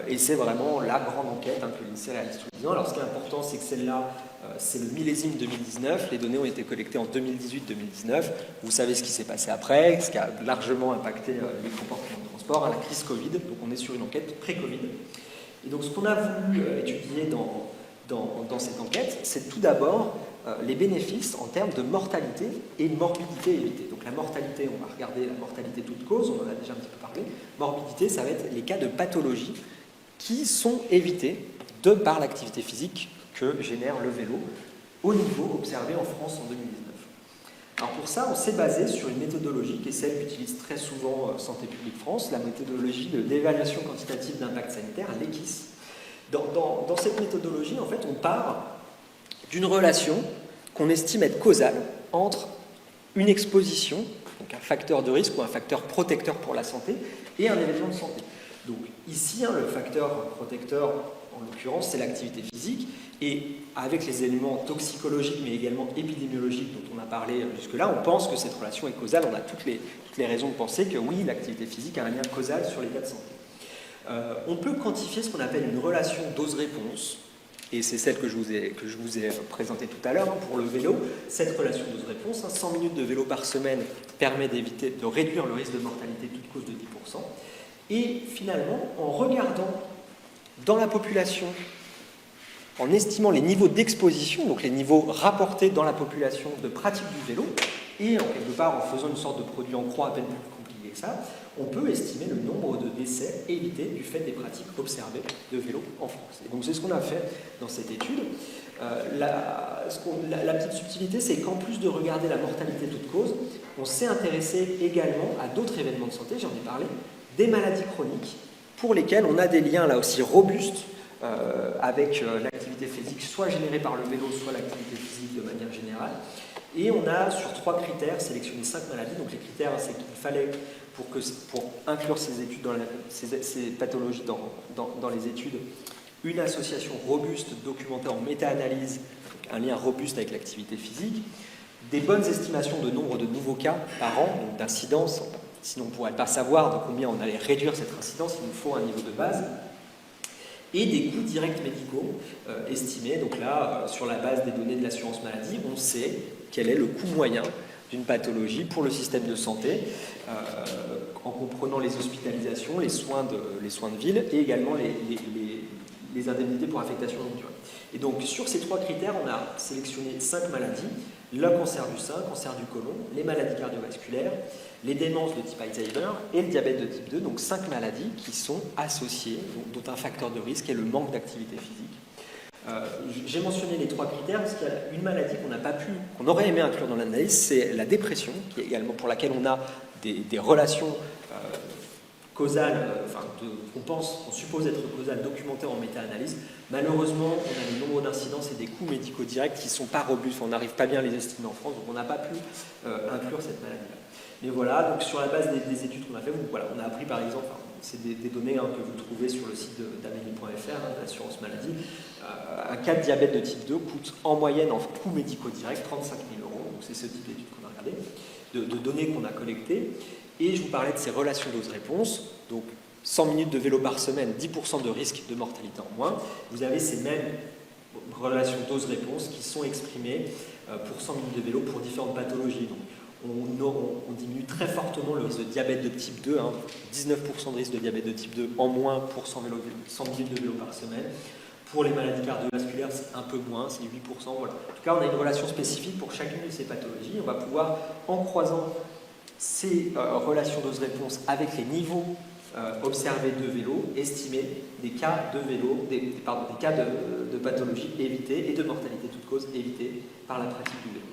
et c'est vraiment la grande enquête que l'INSEE réalise tous les ans. Alors ce qui est important, c'est que celle-là, c'est le millésime 2019, les données ont été collectées en 2018-2019, vous savez ce qui s'est passé après, ce qui a largement impacté les comportements de transport, la crise Covid, donc on est sur une enquête pré-Covid. Et donc ce qu'on a voulu étudier dans cette enquête, c'est tout d'abord les bénéfices en termes de mortalité et de morbidité évitée. Donc la mortalité, on va regarder la mortalité toute cause, on en a déjà un petit peu parlé. Morbidité, ça va être les cas de pathologie qui sont évités de par l'activité physique que génère le vélo au niveau observé en France en 2019. Alors pour ça, on s'est basé sur une méthodologie qui est celle qu'utilise très souvent Santé publique France, la méthodologie d'évaluation quantitative d'impact sanitaire, l'EQUIS. Dans cette méthodologie, en fait, on part d'une relation qu'on estime être causale entre une exposition, donc un facteur de risque ou un facteur protecteur pour la santé, et un événement de santé. Donc ici, le facteur protecteur, en l'occurrence, c'est l'activité physique, et avec les éléments toxicologiques, mais également épidémiologiques dont on a parlé jusque-là, on pense que cette relation est causale. On a toutes les raisons de penser que oui, l'activité physique a un lien causal sur l'état de santé. On peut quantifier ce qu'on appelle une relation dose-réponse, et c'est celle que je vous ai présentée tout à l'heure pour le vélo. Cette relation dose-réponse, 100 minutes de vélo par semaine permet de réduire le risque de mortalité toute cause de 10%. Et finalement, en regardant dans la population, en estimant les niveaux d'exposition, donc les niveaux rapportés dans la population de pratique du vélo, et en quelque part en faisant une sorte de produit en croix à peine plus compliqué que ça, on peut estimer le nombre de décès évités du fait des pratiques observées de vélo en France. Et donc c'est ce qu'on a fait dans cette étude. La petite subtilité, c'est qu'en plus de regarder la mortalité toute cause, on s'est intéressé également à d'autres événements de santé, j'en ai parlé, des maladies chroniques, pour lesquelles on a des liens là aussi robustes avec l'activité physique, soit générée par le vélo, soit l'activité physique de manière générale. Et on a, sur 3 critères, sélectionné 5 maladies. Donc les critères, c'est qu'il fallait, pour inclure ces pathologies dans les études, une association robuste documentée en méta-analyse, un lien robuste avec l'activité physique, des bonnes estimations de nombre de nouveaux cas par an, donc d'incidence, sinon on ne pourrait pas savoir de combien on allait réduire cette incidence, il nous faut un niveau de base, et des coûts directs médicaux estimés. Donc là, sur la base des données de l'assurance maladie, on sait quel est le coût moyen d'une pathologie pour le système de santé, en comprenant les hospitalisations, les soins de ville et également les indemnités pour affectation longue durée. Et donc sur ces 3 critères, on a sélectionné 5 maladies: le cancer du sein, le cancer du côlon, les maladies cardiovasculaires, les démences de type Alzheimer et le diabète de type 2, donc 5 maladies qui sont associées, dont un facteur de risque est le manque d'activité physique. J'ai mentionné les 3 critères parce qu'il y a une maladie qu'on aurait aimé inclure dans l'analyse, c'est la dépression, qui est également pour laquelle on a des relations causales, qu'on suppose être causales, documentées en méta-analyse. Malheureusement, on a des nombres d'incidences et des coûts médicaux directs qui ne sont pas robustes, on n'arrive pas bien à les estimer en France, donc on n'a pas pu inclure cette maladie-là. Mais voilà, donc sur la base des études qu'on a fait, on a appris par exemple, c'est des données que vous trouvez sur le site d'amélie.fr, de l'assurance maladie, un cas de diabète de type 2 coûte en moyenne en coûts médicaux directs 35 000 €, donc c'est ce type d'études qu'on a regardé, de données qu'on a collectées. Et je vous parlais de ces relations dose-réponse, donc 100 minutes de vélo par semaine, 10% de risque de mortalité en moins. Vous avez ces mêmes relations dose-réponse qui sont exprimées pour 100 minutes de vélo pour différentes pathologies. Donc, on diminue très fortement le risque de diabète de type 2, 19% de risque de diabète de type 2 en moins pour 100 minutes de vélo par semaine. Pour les maladies cardiovasculaires, c'est un peu moins, c'est 8%. Voilà. En tout cas, on a une relation spécifique pour chacune de ces pathologies. On va pouvoir, en croisant ces relations dose-réponse avec les niveaux observés de vélo, estimer des cas de vélo, des cas de pathologie évitées et de mortalité toute cause évitée par la pratique du vélo.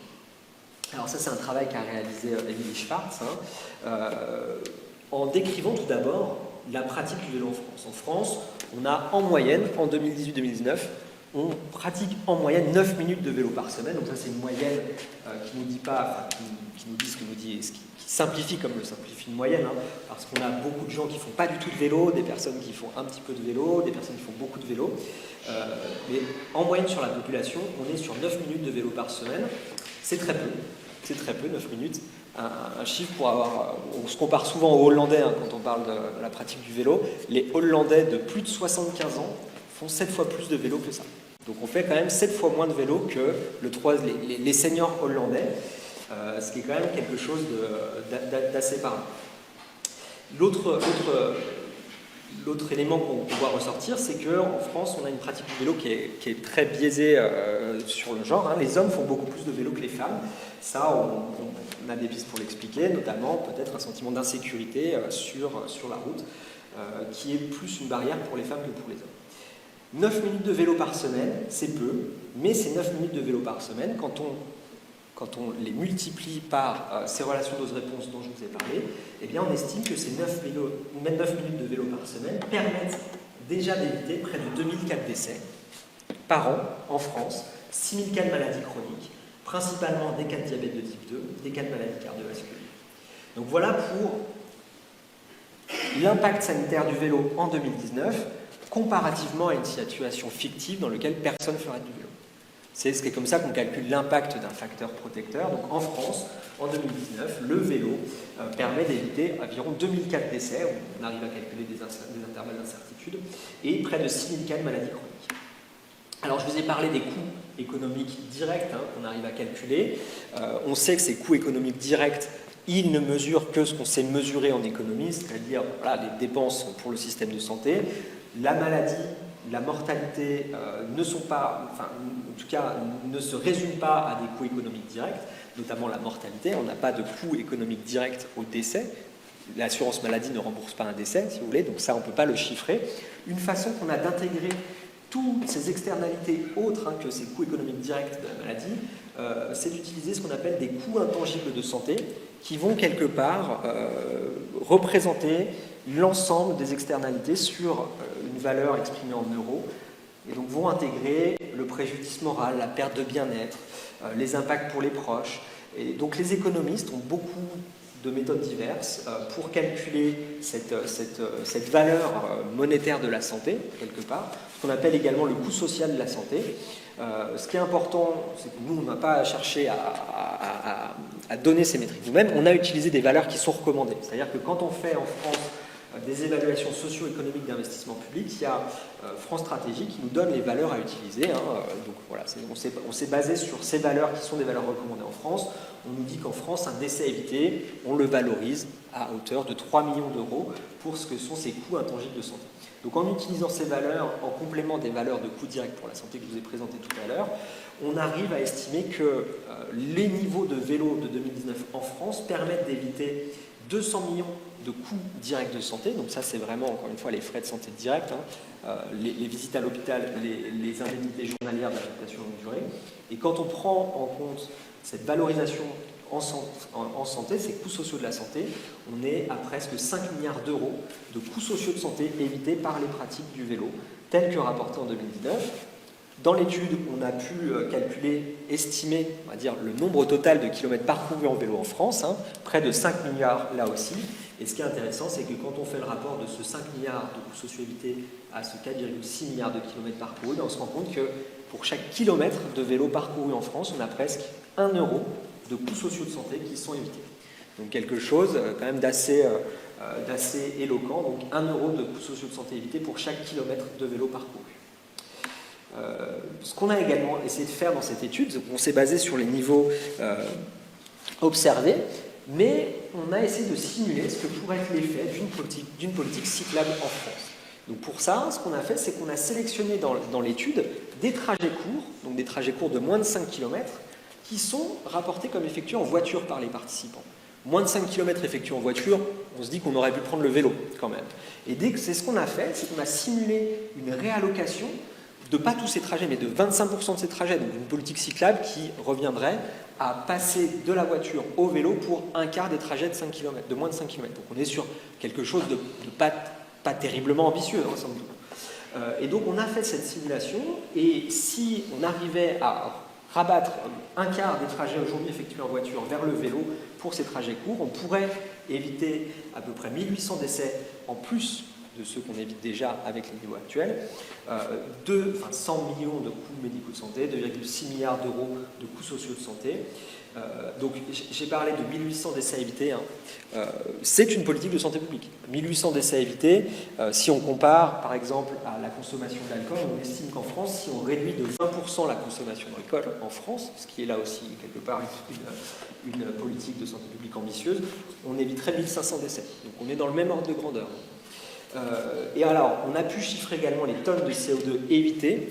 Alors ça, c'est un travail qu'a réalisé Émilie Schwartz, en décrivant tout d'abord la pratique du vélo en France. En France, on a en moyenne, en 2018-2019, on pratique en moyenne 9 minutes de vélo par semaine. Donc ça, c'est une moyenne qui nous dit pas, qui nous dit ce que nous dit, qui simplifie comme le simplifie une moyenne, parce qu'on a beaucoup de gens qui font pas du tout de vélo, des personnes qui font un petit peu de vélo, des personnes qui font beaucoup de vélo. Mais en moyenne sur la population, on est sur 9 minutes de vélo par semaine. C'est très peu. C'est très peu, 9 minutes. Un chiffre pour avoir... On se compare souvent aux Hollandais quand on parle de la pratique du vélo. Les Hollandais de plus de 75 ans font 7 fois plus de vélo que ça. Donc on fait quand même 7 fois moins de vélo que les seniors hollandais, ce qui est quand même quelque chose d'assez parlant. L'autre élément qu'on doit ressortir, c'est qu'en France, on a une pratique du vélo qui est très biaisée sur le genre. Les hommes font beaucoup plus de vélo que les femmes. Ça, on a des pistes pour l'expliquer, notamment peut-être un sentiment d'insécurité sur la route, qui est plus une barrière pour les femmes que pour les hommes. 9 minutes de vélo par semaine, c'est peu, mais ces 9 minutes de vélo par semaine, quand on les multiplie par ces relations dose-réponse dont je vous ai parlé, eh bien on estime que ces 9 minutes de vélo par semaine permettent déjà d'éviter près de 2004 décès par an en France, 6000 cas de maladies chroniques, principalement des cas de diabète de type 2, des cas de maladies cardiovasculaires. Donc voilà pour l'impact sanitaire du vélo en 2019, comparativement à une situation fictive dans laquelle personne ne ferait du vélo. C'est comme ça qu'on calcule l'impact d'un facteur protecteur. Donc en France, en 2019, le vélo permet d'éviter environ 2004 décès, on arrive à calculer des intervalles d'incertitude, et près de 6000 cas de maladies chroniques. Alors je vous ai parlé des coûts économiques directs qu'on arrive à calculer. On sait que ces coûts économiques directs, ils ne mesurent que ce qu'on sait mesurer en économie, c'est-à-dire les dépenses pour le système de santé. La maladie, la mortalité ne sont pas, en tout cas, ne se résument pas à des coûts économiques directs, notamment la mortalité. On n'a pas de coût économique direct au décès. L'assurance maladie ne rembourse pas un décès, si vous voulez, donc ça, on ne peut pas le chiffrer. Une façon qu'on a d'intégrer toutes ces externalités autres que ces coûts économiques directs de la maladie, c'est d'utiliser ce qu'on appelle des coûts intangibles de santé, qui vont quelque part représenter l'ensemble des externalités sur une valeur exprimée en euros, et donc vont intégrer le préjudice moral, la perte de bien-être, les impacts pour les proches. Et donc les économistes ont beaucoup de méthodes diverses pour calculer cette valeur monétaire de la santé, quelque part, ce qu'on appelle également le coût social de la santé. Ce qui est important, c'est que nous, on n'a pas cherché à donner ces métriques nous-mêmes, on a utilisé des valeurs qui sont recommandées. C'est-à-dire que quand on fait en France des évaluations socio-économiques d'investissement public, il y a France Stratégie qui nous donne les valeurs à utiliser. Donc voilà, on s'est basé sur ces valeurs qui sont des valeurs recommandées en France. On nous dit qu'en France, un décès évité, on le valorise à hauteur de 3 millions d'euros pour ce que sont ces coûts intangibles de santé. Donc en utilisant ces valeurs, en complément des valeurs de coûts directs pour la santé que je vous ai présentées tout à l'heure, on arrive à estimer que les niveaux de vélo de 2019 en France permettent d'éviter 200 millions de coûts directs de santé. Donc ça, c'est vraiment, encore une fois, les frais de santé directs, les visites à l'hôpital, les indemnités journalières d'affectation longue durée. Et quand on prend en compte cette valorisation en santé, ces coûts sociaux de la santé, on est à presque 5 milliards d'euros de coûts sociaux de santé évités par les pratiques du vélo, tels que rapportés en 2019. Dans l'étude, on a pu estimer, on va dire, le nombre total de kilomètres parcourus en vélo en France, près de 5 milliards là aussi. Et ce qui est intéressant, c'est que quand on fait le rapport de ce 5 milliards de coûts sociaux évités à ce 4,6 milliards de kilomètres parcourus, on se rend compte que pour chaque kilomètre de vélo parcouru en France, on a presque 1 euro de coûts sociaux de santé qui sont évités. Donc quelque chose quand même d'assez éloquent, donc 1 euro de coûts sociaux de santé évités pour chaque kilomètre de vélo parcouru. Ce qu'on a également essayé de faire dans cette étude, on s'est basé sur les niveaux observés, mais on a essayé de simuler ce que pourrait être l'effet d'une politique cyclable en France. Donc pour ça, ce qu'on a fait, c'est qu'on a sélectionné dans l'étude des trajets courts, donc des trajets courts de moins de 5 km, qui sont rapportés comme effectués en voiture par les participants. Moins de 5 km effectués en voiture, on se dit qu'on aurait pu prendre le vélo quand même. Et c'est ce qu'on a fait, c'est qu'on a simulé une réallocation de pas tous ces trajets, mais de 25% de ces trajets, donc une politique cyclable qui reviendrait à passer de la voiture au vélo pour un quart des trajets de 5 km, de moins de 5 km. Donc on est sur quelque chose de pas terriblement ambitieux, hein, somme toute. Et donc on a fait cette simulation, et si on arrivait à rabattre un quart des trajets aujourd'hui effectués en voiture vers le vélo pour ces trajets courts, on pourrait éviter à peu près 1800 décès en plus de ceux qu'on évite déjà avec les niveaux actuels, 100 millions de coûts médicaux de santé, 2,6 milliards d'euros de coûts sociaux de santé. Donc j'ai parlé de 1800 décès évités, hein. C'est une politique de santé publique. 1800 décès évités, si on compare par exemple à la consommation d'alcool, on estime qu'en France, si on réduit de 20% la consommation d'alcool en France, ce qui est là aussi quelque part une politique de santé publique ambitieuse, on éviterait 1500 décès. Donc on est dans le même ordre de grandeur. Et alors, on a pu chiffrer également les tonnes de CO2 évitées.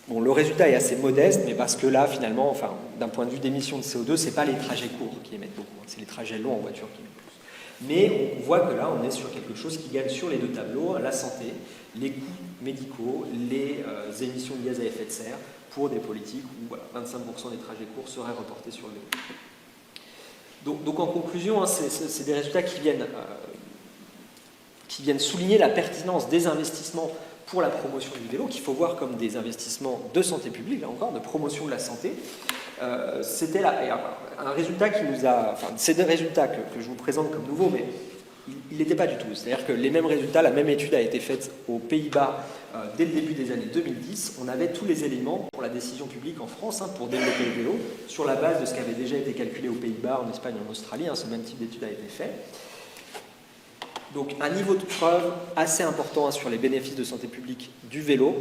Bon, le résultat est assez modeste, mais parce que là, finalement, enfin, d'un point de vue d'émissions de CO2, ce n'est pas les trajets courts qui émettent beaucoup, hein, c'est les trajets longs en voiture qui émettent plus. Mais on voit que là, on est sur quelque chose qui gagne sur les deux tableaux, la santé, les coûts médicaux, les émissions de gaz à effet de serre, pour des politiques où voilà, 25% des trajets courts seraient reportés sur le vélo. Donc en conclusion, hein, c'est des résultats qui viennent souligner la pertinence des investissements pour la promotion du vélo, qu'il faut voir comme des investissements de santé publique, là encore, de promotion de la santé. C'était un résultat qui nous a... Enfin, c'est des résultats que je vous présente comme nouveaux, mais il n'était pas du tout. C'est-à-dire que les mêmes résultats, la même étude a été faite aux Pays-Bas dès le début des années 2010. On avait tous les éléments pour la décision publique en France, hein, pour développer le vélo, sur la base de ce qui avait déjà été calculé aux Pays-Bas, en Espagne, en Australie. Hein, ce même type d'étude a été fait. Donc un niveau de preuve assez important sur les bénéfices de santé publique du vélo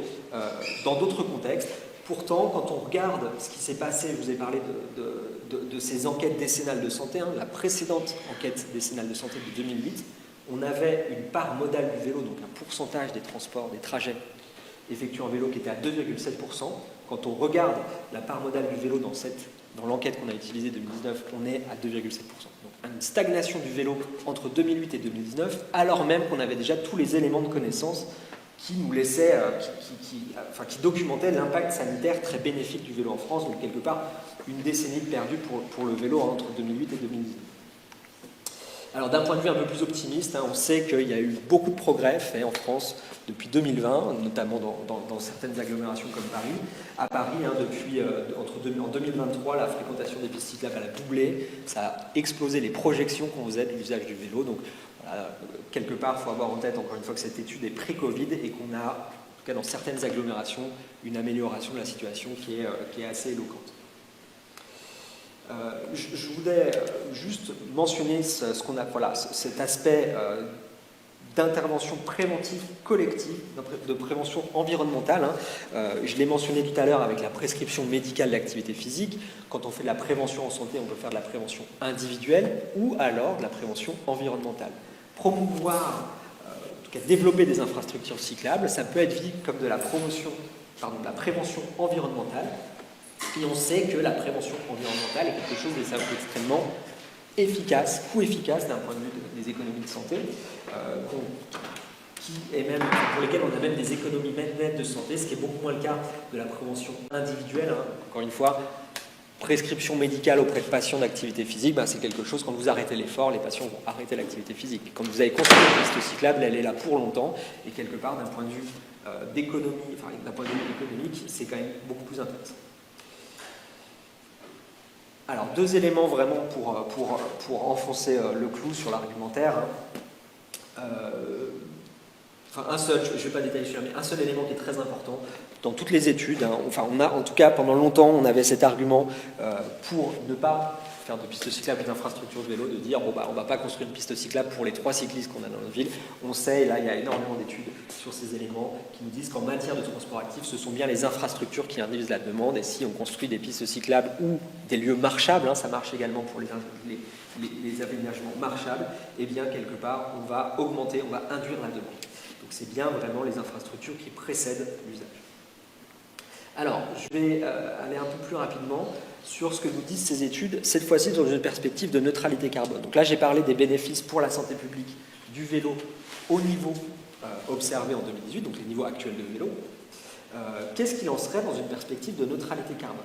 dans d'autres contextes. Pourtant, quand on regarde ce qui s'est passé, je vous ai parlé de ces enquêtes décennales de santé, hein, la précédente enquête décennale de santé de 2008, on avait une part modale du vélo, donc un pourcentage des transports, des trajets effectués en vélo qui était à 2,7%. Quand on regarde la part modale du vélo dans l'enquête qu'on a utilisée 2019, on est à 2,7%. Donc une stagnation du vélo entre 2008 et 2019, alors même qu'on avait déjà tous les éléments de connaissance qui nous laissaient, qui documentaient l'impact sanitaire très bénéfique du vélo en France, donc quelque part une décennie perdue pour le vélo entre 2008 et 2019. Alors d'un point de vue un peu plus optimiste, hein, on sait qu'il y a eu beaucoup de progrès faits en France depuis 2020, notamment dans certaines agglomérations comme Paris. À Paris, hein, en 2023, la fréquentation des pistes cyclables a doublé, ça a explosé les projections qu'on faisait de l'usage du vélo. Donc voilà, quelque part, il faut avoir en tête encore une fois que cette étude est pré-Covid et qu'on a, en tout cas dans certaines agglomérations, une amélioration de la situation qui est assez éloquente. Je voudrais juste mentionner cet aspect d'intervention préventive collective, de prévention environnementale. Hein. Je l'ai mentionné tout à l'heure avec la prescription médicale d'activité physique. Quand on fait de la prévention en santé, on peut faire de la prévention individuelle ou alors de la prévention environnementale. Promouvoir, en tout cas développer des infrastructures cyclables, ça peut être vu comme de la prévention environnementale. Et on sait que la prévention environnementale est quelque chose d'extrêmement efficace, coût efficace d'un point de vue des économies de santé, pour lesquelles on a même des économies nettes de santé, ce qui est beaucoup moins le cas de la prévention individuelle. Hein. Encore une fois, prescription médicale auprès de patients d'activité physique, c'est quelque chose, quand vous arrêtez l'effort, les patients vont arrêter l'activité physique. Quand vous avez construit une piste cyclable, elle est là pour longtemps, et quelque part, d'un point de vue d'un point de vue économique, c'est quand même beaucoup plus intéressant. Alors, deux éléments vraiment pour enfoncer le clou sur l'argumentaire. Un seul, je ne vais pas détailler celui-là, mais un seul élément qui est très important dans toutes les études. Hein, en tout cas, pendant longtemps, on avait cet argument pour ne pas faire de pistes cyclables ou d'infrastructures de vélo, de dire on ne va pas construire une piste cyclable pour les 3 cyclistes qu'on a dans notre ville. On sait, et là il y a énormément d'études sur ces éléments qui nous disent qu'en matière de transport actif, ce sont bien les infrastructures qui induisent la demande, et si on construit des pistes cyclables ou des lieux marchables, hein, ça marche également pour les aménagements marchables, et bien quelque part on va induire la demande. Donc c'est bien vraiment les infrastructures qui précèdent l'usage. Alors, je vais aller un peu plus rapidement sur ce que nous disent ces études, cette fois-ci dans une perspective de neutralité carbone. Donc là, j'ai parlé des bénéfices pour la santé publique du vélo au niveau observé en 2018, donc les niveaux actuels de vélo. Qu'est-ce qu'il en serait dans une perspective de neutralité carbone?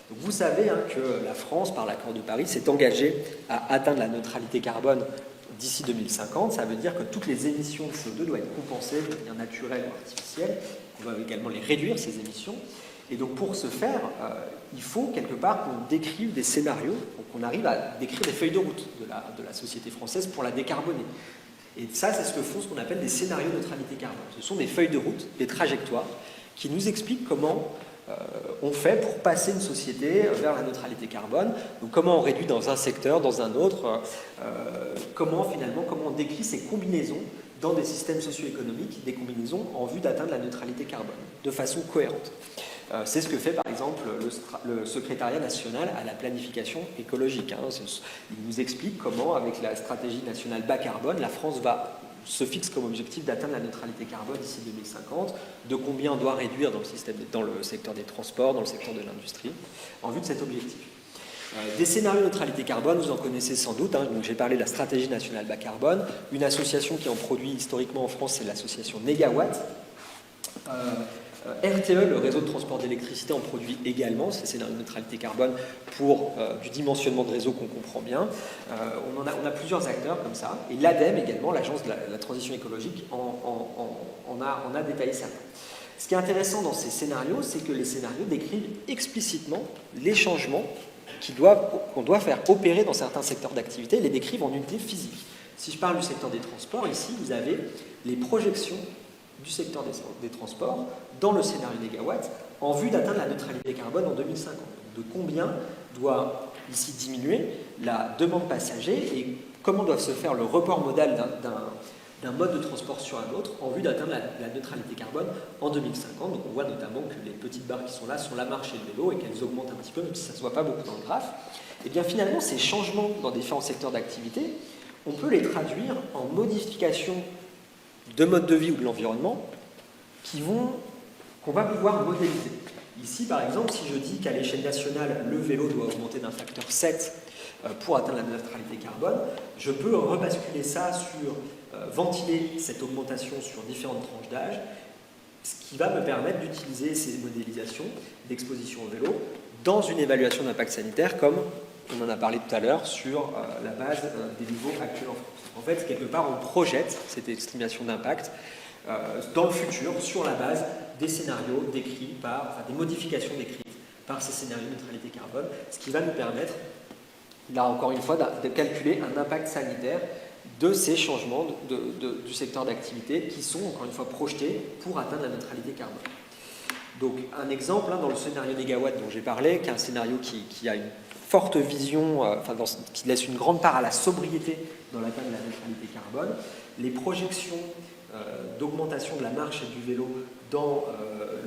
Donc vous savez que la France, par l'accord de Paris, s'est engagée à atteindre la neutralité carbone d'ici 2050. Ça veut dire que toutes les émissions de CO2 doivent être compensées de manière naturelle ou artificielle. On va également les réduire, ces émissions. Et donc pour ce faire, il faut quelque part qu'on décrive des scénarios, qu'on arrive à décrire des feuilles de route de la société française pour la décarboner. Et ça, c'est ce que font ce qu'on appelle des scénarios de neutralité carbone. Ce sont des feuilles de route, des trajectoires, qui nous expliquent comment on fait pour passer une société vers la neutralité carbone, donc comment on réduit dans un secteur, dans un autre, comment on décrit ces combinaisons dans des systèmes socio-économiques, des combinaisons en vue d'atteindre la neutralité carbone, de façon cohérente. C'est ce que fait par exemple le secrétariat national à la planification écologique. Il nous explique comment, avec la stratégie nationale bas carbone, la France se fixe comme objectif d'atteindre la neutralité carbone d'ici 2050, de combien on doit réduire dans le secteur des transports, dans le secteur de l'industrie, en vue de cet objectif. Des scénarios de neutralité carbone, vous en connaissez sans doute. Donc j'ai parlé de la stratégie nationale bas carbone. Une association qui en produit historiquement en France, c'est l'association Négawatt. RTE, le réseau de transport d'électricité, en produit également, ces scénarios de neutralité carbone pour du dimensionnement de réseau qu'on comprend bien. On a plusieurs acteurs comme ça, et l'ADEME également, l'agence de la transition écologique, en a détaillé certains. Ce qui est intéressant dans ces scénarios, c'est que les scénarios décrivent explicitement les changements qu'on doit faire opérer dans certains secteurs d'activité, et les décrivent en unités physiques. Si je parle du secteur des transports, ici, vous avez les projections du secteur des transports dans le scénario Négawatt en vue d'atteindre la neutralité carbone en 2050. Donc de combien doit ici diminuer la demande passager et comment doit se faire le report modal d'un mode de transport sur un autre en vue d'atteindre la neutralité carbone en 2050. Donc on voit notamment que les petites barres qui sont là sont la marche et le vélo et qu'elles augmentent un petit peu, même si ça ne se voit pas beaucoup dans le graphe. Et bien finalement, ces changements dans différents secteurs d'activité, on peut les traduire en modifications de mode de vie ou de l'environnement qu'on va pouvoir modéliser. Ici, par exemple, si je dis qu'à l'échelle nationale, le vélo doit augmenter d'un facteur 7 pour atteindre la neutralité carbone, je peux rebasculer ça sur ventiler cette augmentation sur différentes tranches d'âge, ce qui va me permettre d'utiliser ces modélisations d'exposition au vélo dans une évaluation d'impact sanitaire, comme on en a parlé tout à l'heure, sur la base des niveaux actuels en France. En fait, quelque part, on projette cette estimation d'impact dans le futur sur la base des scénarios décrits des modifications décrites par ces scénarios de neutralité carbone, ce qui va nous permettre, là encore une fois, de calculer un impact sanitaire de ces changements du secteur d'activité qui sont, encore une fois, projetés pour atteindre la neutralité carbone. Donc, un exemple, dans le scénario Négawatt dont j'ai parlé, qui est un scénario qui a une forte vision, qui laisse une grande part à la sobriété dans l'atteinte de la neutralité carbone, les projections d'augmentation de la marche et du vélo dans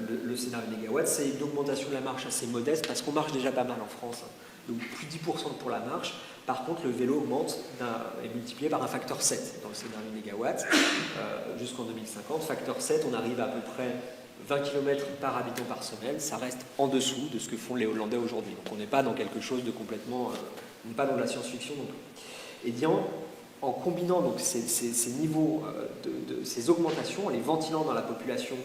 le scénario Négawatt, c'est une augmentation de la marche assez modeste parce qu'on marche déjà pas mal en France, donc plus 10% pour la marche. Par contre, le vélo augmente est multiplié par un facteur 7 dans le scénario Négawatt jusqu'en 2050. Facteur 7, on arrive à peu près 20 km par habitant par semaine, ça reste en dessous de ce que font les Hollandais aujourd'hui. Donc on n'est pas dans quelque chose de complètement... on n'est pas dans la science-fiction non plus. Et bien, en combinant donc ces niveaux, ces augmentations, en les ventilant dans la population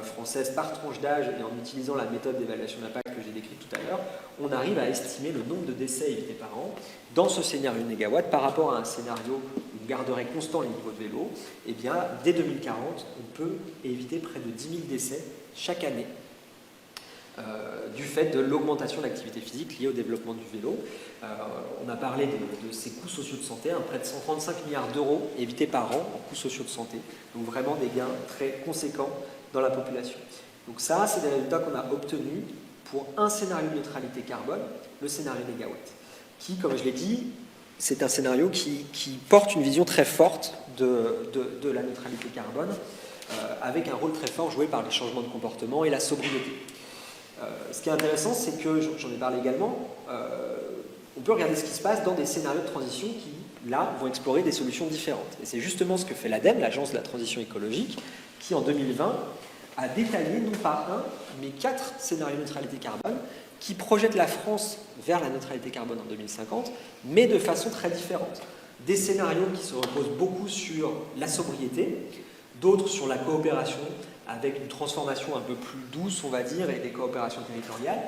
française par tranche d'âge et en utilisant la méthode d'évaluation d'impact que j'ai décrite tout à l'heure, on arrive à estimer le nombre de décès évités par an dans ce scénario Négawatt par rapport à un scénario où on garderait constant les niveaux de vélo. Et bien, dès 2040, on peut éviter près de 10 000 décès chaque année du fait de l'augmentation de l'activité physique liée au développement du vélo. On a parlé de ces coûts sociaux de santé, près de 135 milliards d'euros évités par an en coûts sociaux de santé. Donc vraiment des gains très conséquents dans la population. Donc ça, c'est des résultats qu'on a obtenus pour un scénario de neutralité carbone, le scénario Négawatt, qui, comme je l'ai dit, c'est un scénario qui porte une vision très forte de la neutralité carbone, avec un rôle très fort joué par les changements de comportement et la sobriété. Ce qui est intéressant, c'est que, j'en ai parlé également, on peut regarder ce qui se passe dans des scénarios de transition qui, là, vont explorer des solutions différentes. Et c'est justement ce que fait l'ADEME, l'Agence de la transition écologique, qui en 2020 a détaillé non pas un, mais 4 scénarios de neutralité carbone qui projettent la France vers la neutralité carbone en 2050, mais de façon très différente. Des scénarios qui se reposent beaucoup sur la sobriété, d'autres sur la coopération, avec une transformation un peu plus douce, on va dire, et des coopérations territoriales.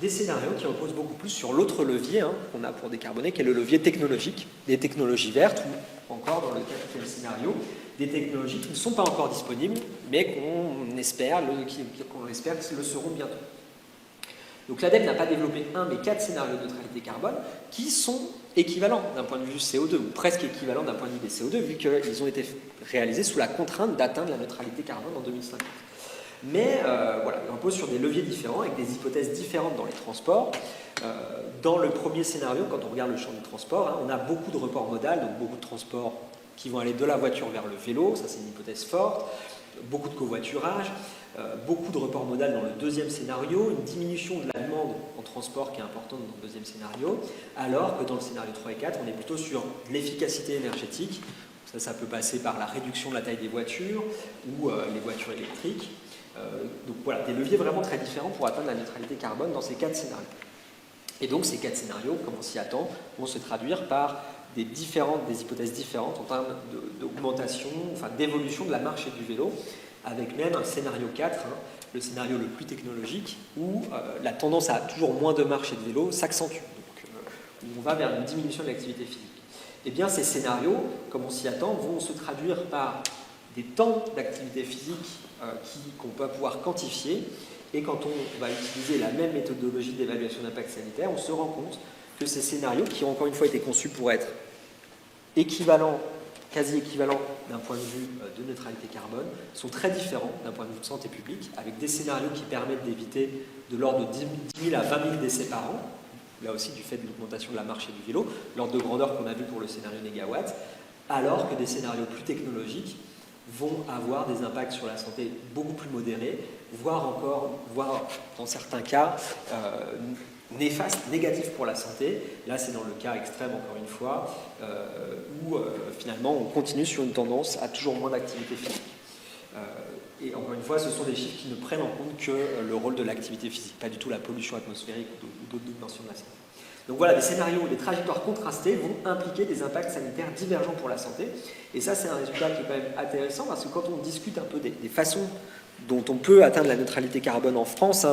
Des scénarios qui reposent beaucoup plus sur l'autre levier qu'on a pour décarboner, qui est le levier technologique, des technologies vertes, ou encore, dans le quatrième scénario, des technologies qui ne sont pas encore disponibles, mais qu'on espère qu'ils le seront bientôt. Donc l'ADEME n'a pas développé un, mais 4 scénarios de neutralité carbone qui sont équivalents d'un point de vue CO2, ou presque équivalents d'un point de vue des CO2, vu qu'ils ont été réalisés sous la contrainte d'atteindre la neutralité carbone en 2050. Mais voilà, ils reposent sur des leviers différents, avec des hypothèses différentes dans les transports. Dans le premier scénario, quand on regarde le champ du transport, on a beaucoup de report modal, donc beaucoup de transports qui vont aller de la voiture vers le vélo, ça c'est une hypothèse forte, beaucoup de covoiturage, beaucoup de report modal dans le deuxième scénario, une diminution de la demande en transport qui est importante dans le deuxième scénario, alors que dans le scénario 3 et 4, on est plutôt sur l'efficacité énergétique. Ça peut passer par la réduction de la taille des voitures ou les voitures électriques. Donc voilà, des leviers vraiment très différents pour atteindre la neutralité carbone dans ces 4 scénarios. Et donc ces 4 scénarios, comme on s'y attend, vont se traduire par des hypothèses différentes en termes d'augmentation, enfin d'évolution de la marche et du vélo, avec même un scénario 4, le scénario le plus technologique, où la tendance à toujours moins de marche et de vélo s'accentue, où on va vers une diminution de l'activité physique. Eh bien, ces scénarios, comme on s'y attend, vont se traduire par des temps d'activité physique qu'on peut pouvoir quantifier, et quand on va utiliser la même méthodologie d'évaluation d'impact sanitaire, on se rend compte que ces scénarios, qui ont encore une fois été conçus pour être équivalents, quasi équivalents d'un point de vue de neutralité carbone, sont très différents d'un point de vue de santé publique, avec des scénarios qui permettent d'éviter de l'ordre de 10 000 à 20 000 décès par an, là aussi du fait de l'augmentation de la marche et du vélo, l'ordre de grandeur qu'on a vu pour le scénario négawatt, alors que des scénarios plus technologiques vont avoir des impacts sur la santé beaucoup plus modérés, voire dans certains cas néfastes, négatifs pour la santé. Là, c'est dans le cas extrême, encore une fois, où finalement on continue sur une tendance à toujours moins d'activité physique. Et encore une fois, ce sont des chiffres qui ne prennent en compte que le rôle de l'activité physique, pas du tout la pollution atmosphérique ou d'autres dimensions de la santé. Donc voilà, des scénarios, des trajectoires contrastées vont impliquer des impacts sanitaires divergents pour la santé. Et ça, c'est un résultat qui est quand même intéressant, parce que quand on discute un peu des façons dont on peut atteindre la neutralité carbone en France,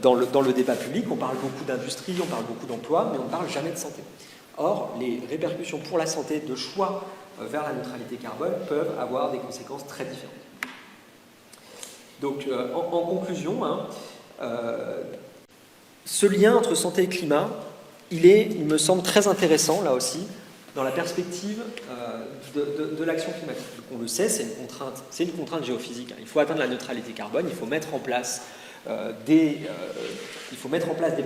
dans le débat public, on parle beaucoup d'industrie, on parle beaucoup d'emploi, mais on ne parle jamais de santé. Or, les répercussions pour la santé de choix vers la neutralité carbone peuvent avoir des conséquences très différentes. Donc, en conclusion, ce lien entre santé et climat, il me semble très intéressant, là aussi, dans la perspective de l'action climatique. Donc, on le sait, c'est une contrainte géophysique. Il faut atteindre la neutralité carbone, il faut mettre en place des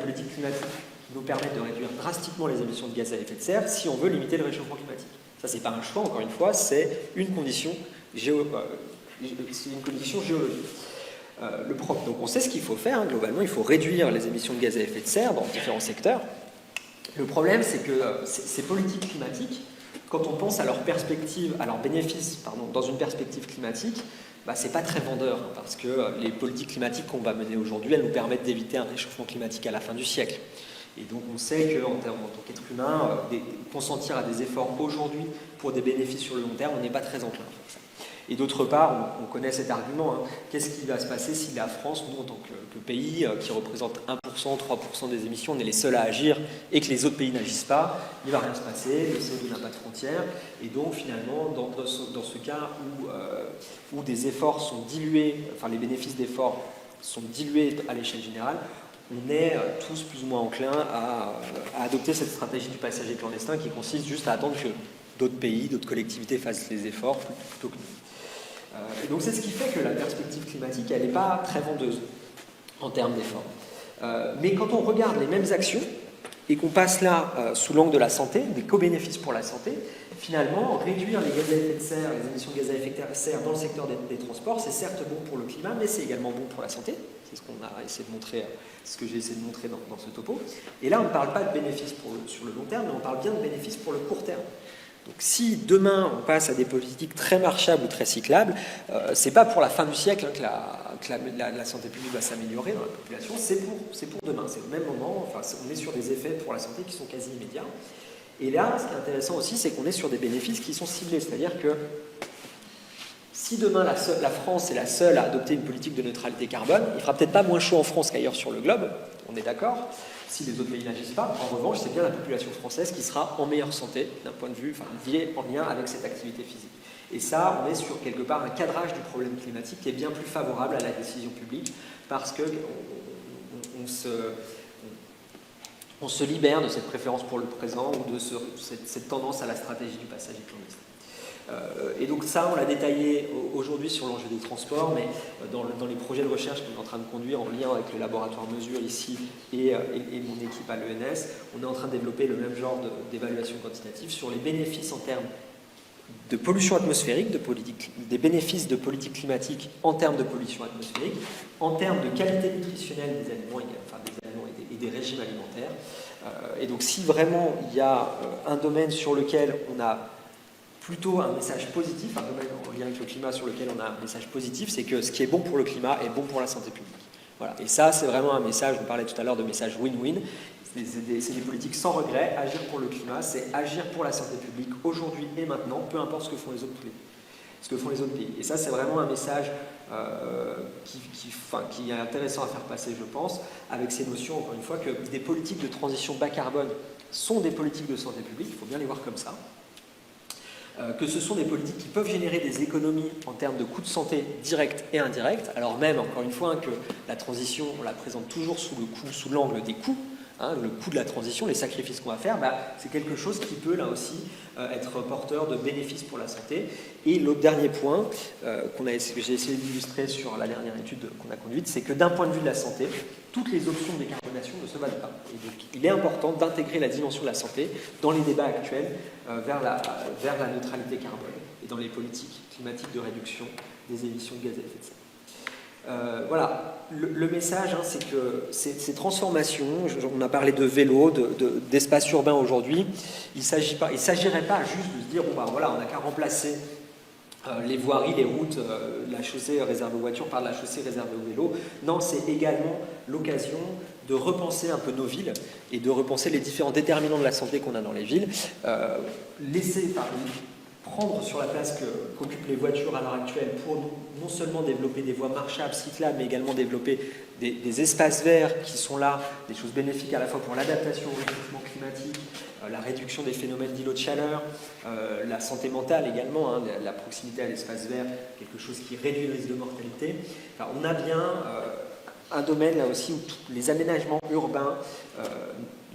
politiques climatiques qui nous permettent de réduire drastiquement les émissions de gaz à effet de serre si on veut limiter le réchauffement climatique. Ça, c'est pas un choix, encore une fois, c'est une condition géologique. Donc on sait ce qu'il faut faire, globalement, il faut réduire les émissions de gaz à effet de serre dans différents secteurs. Le problème, c'est que ces politiques climatiques, quand on pense à leurs perspectives, à leurs bénéfices, dans une perspective climatique, c'est pas très vendeur, parce que les politiques climatiques qu'on va mener aujourd'hui, elles nous permettent d'éviter un réchauffement climatique à la fin du siècle. Et donc on sait qu'en tant qu'être humain, consentir à des efforts aujourd'hui pour des bénéfices sur le long terme, on n'est pas très enclin à faire ça. Et d'autre part, on connaît cet argument, qu'est-ce qui va se passer si la France, nous en tant que pays qui représente 1%, 3% des émissions, on est les seuls à agir et que les autres pays n'agissent pas, il ne va rien se passer, le CO2 n'a pas de frontières, et donc finalement, dans ce cas où des efforts sont dilués, enfin les bénéfices d'efforts sont dilués à l'échelle générale, on est tous plus ou moins enclins à adopter cette stratégie du passager clandestin qui consiste juste à attendre que d'autres pays, d'autres collectivités fassent les efforts plutôt que nous. Et donc c'est ce qui fait que la perspective climatique, elle n'est pas très vendeuse en termes d'efforts. Mais quand on regarde les mêmes actions et qu'on passe là sous l'angle de la santé, des co-bénéfices pour la santé, finalement, réduire les gaz à effet de serre, les émissions de gaz à effet de serre dans le secteur des transports, c'est certes bon pour le climat, mais c'est également bon pour la santé. C'est ce qu'on a essayé de montrer, ce que j'ai essayé de montrer dans ce topo. Et là, on ne parle pas de bénéfices sur le long terme, mais on parle bien de bénéfices pour le court terme. Donc si demain on passe à des politiques très marchables ou très cyclables, c'est pas pour la fin du siècle que la santé publique va s'améliorer dans la population, c'est pour demain, c'est au même moment, enfin, on est sur des effets pour la santé qui sont quasi immédiats. Et là, ce qui est intéressant aussi, c'est qu'on est sur des bénéfices qui sont ciblés, c'est-à-dire que si demain la France est la seule à adopter une politique de neutralité carbone, il fera peut-être pas moins chaud en France qu'ailleurs sur le globe, on est d'accord, si les autres pays n'agissent pas. En revanche, c'est bien la population française qui sera en meilleure santé d'un point de vue, enfin, lié en lien avec cette activité physique. Et ça, on est sur quelque part un cadrage du problème climatique qui est bien plus favorable à la décision publique parce que on se libère de cette préférence pour le présent ou de cette tendance à la stratégie du passage clandestin. Et donc ça, on l'a détaillé aujourd'hui sur l'enjeu des transports, mais dans les projets de recherche qu'on est en train de conduire en lien avec le laboratoire Mesure ici et mon équipe à l'ENS, on est en train de développer le même genre d'évaluation quantitative sur les bénéfices en termes de pollution atmosphérique, des bénéfices de politique climatique en termes de pollution atmosphérique, en termes de qualité nutritionnelle des aliments, et des régimes alimentaires. Et donc si vraiment il y a un domaine sur lequel on a plutôt un message positif, un domaine en lien avec le climat sur lequel on a un message positif, c'est que ce qui est bon pour le climat est bon pour la santé publique. Voilà. Et ça, c'est vraiment un message, on parlait tout à l'heure de message win-win, c'est des politiques sans regret. Agir pour le climat, c'est agir pour la santé publique aujourd'hui et maintenant, peu importe ce que font les autres pays. Et ça, c'est vraiment un message qui est intéressant à faire passer, je pense, avec ces notions, encore une fois, que des politiques de transition bas carbone sont des politiques de santé publique, il faut bien les voir comme ça. Que ce sont des politiques qui peuvent générer des économies en termes de coûts de santé directs et indirects, alors même, encore une fois, que la transition, on la présente toujours sous l'angle des coûts, le coût de la transition, les sacrifices qu'on va faire, c'est quelque chose qui peut, là aussi, être porteur de bénéfices pour la santé. Et le dernier point que j'ai essayé d'illustrer sur la dernière étude qu'on a conduite, c'est que d'un point de vue de la santé, toutes les options de décarbonation ne se valent pas. Et donc, il est important d'intégrer la dimension de la santé dans les débats actuels vers la neutralité carbone et dans les politiques climatiques de réduction des émissions de gaz à effet de serre. Voilà, le message, c'est que ces transformations, on a parlé de vélo, d'espace urbain aujourd'hui, il ne s'agirait pas juste de se dire, voilà, on n'a qu'à remplacer les voiries, les routes, la chaussée réservée aux voitures par la chaussée réservée aux vélos. Non, c'est également l'occasion de repenser un peu nos villes et de repenser les différents déterminants de la santé qu'on a dans les villes. Prendre sur la place qu'occupent les voitures à l'heure actuelle pour non seulement développer des voies marchables, cyclables, mais également développer des espaces verts qui sont là, des choses bénéfiques à la fois pour l'adaptation au réchauffement climatique, la réduction des phénomènes d'îlots de chaleur, la santé mentale également, la proximité à l'espace vert, quelque chose qui réduit le risque de mortalité. Enfin, on a bien un domaine là aussi où les aménagements urbains,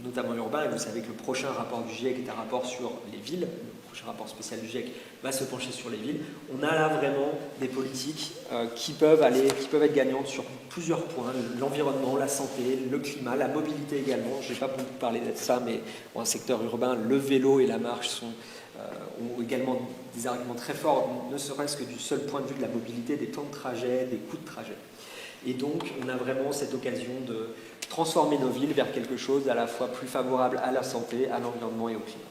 notamment urbains, et vous savez que le prochain rapport du GIEC est un rapport sur les villes, le prochain rapport spécial du GIEC va se pencher sur les villes. On a là vraiment des politiques qui peuvent être gagnantes sur plusieurs points, l'environnement, la santé, le climat, la mobilité également. Je n'ai pas beaucoup parlé de ça, mais dans un secteur urbain, le vélo et la marche ont également des arguments très forts, ne serait-ce que du seul point de vue de la mobilité, des temps de trajet, des coûts de trajet. Et donc, on a vraiment cette occasion de transformer nos villes vers quelque chose à la fois plus favorable à la santé, à l'environnement et au climat.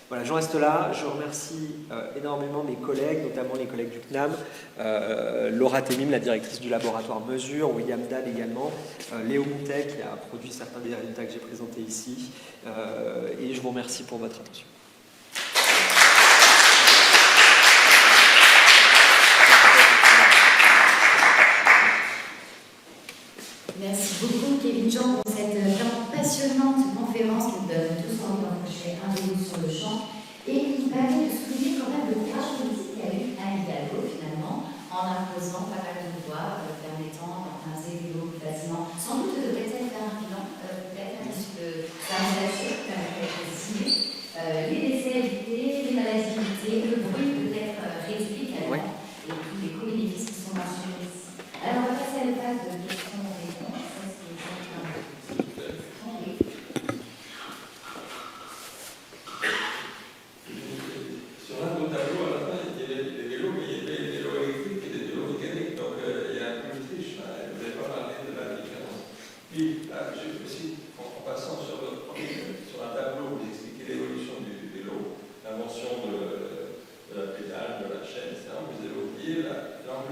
Voilà, j'en reste là. Je remercie énormément mes collègues, notamment les collègues du CNAM, Laura Temim, la directrice du laboratoire Mesure, William Dahl également, Léo Moutet qui a produit certains des résultats que j'ai présentés ici, et je vous remercie pour votre attention. Merci beaucoup, Kevin Jean, pour cette vraiment passionnante conférence qui nous donne tous envie d'encourager un vélo sur le champ et qui permet de souligner quand même le courage politique qu'a eu Anne Hidalgo, finalement, en imposant pas mal de pouvoirs, permettant d'emprunter des vélos plus facilement. Sans doute devrait-elle faire un bilan, peut-être, puisque ça nous assure qu'elle a estimé les décès évités, les maladies évitées, le bruit peut-être réduit également, et tous les co-bénéfices qui sont mentionnés ici. Alors, on va passer à la phase de questions.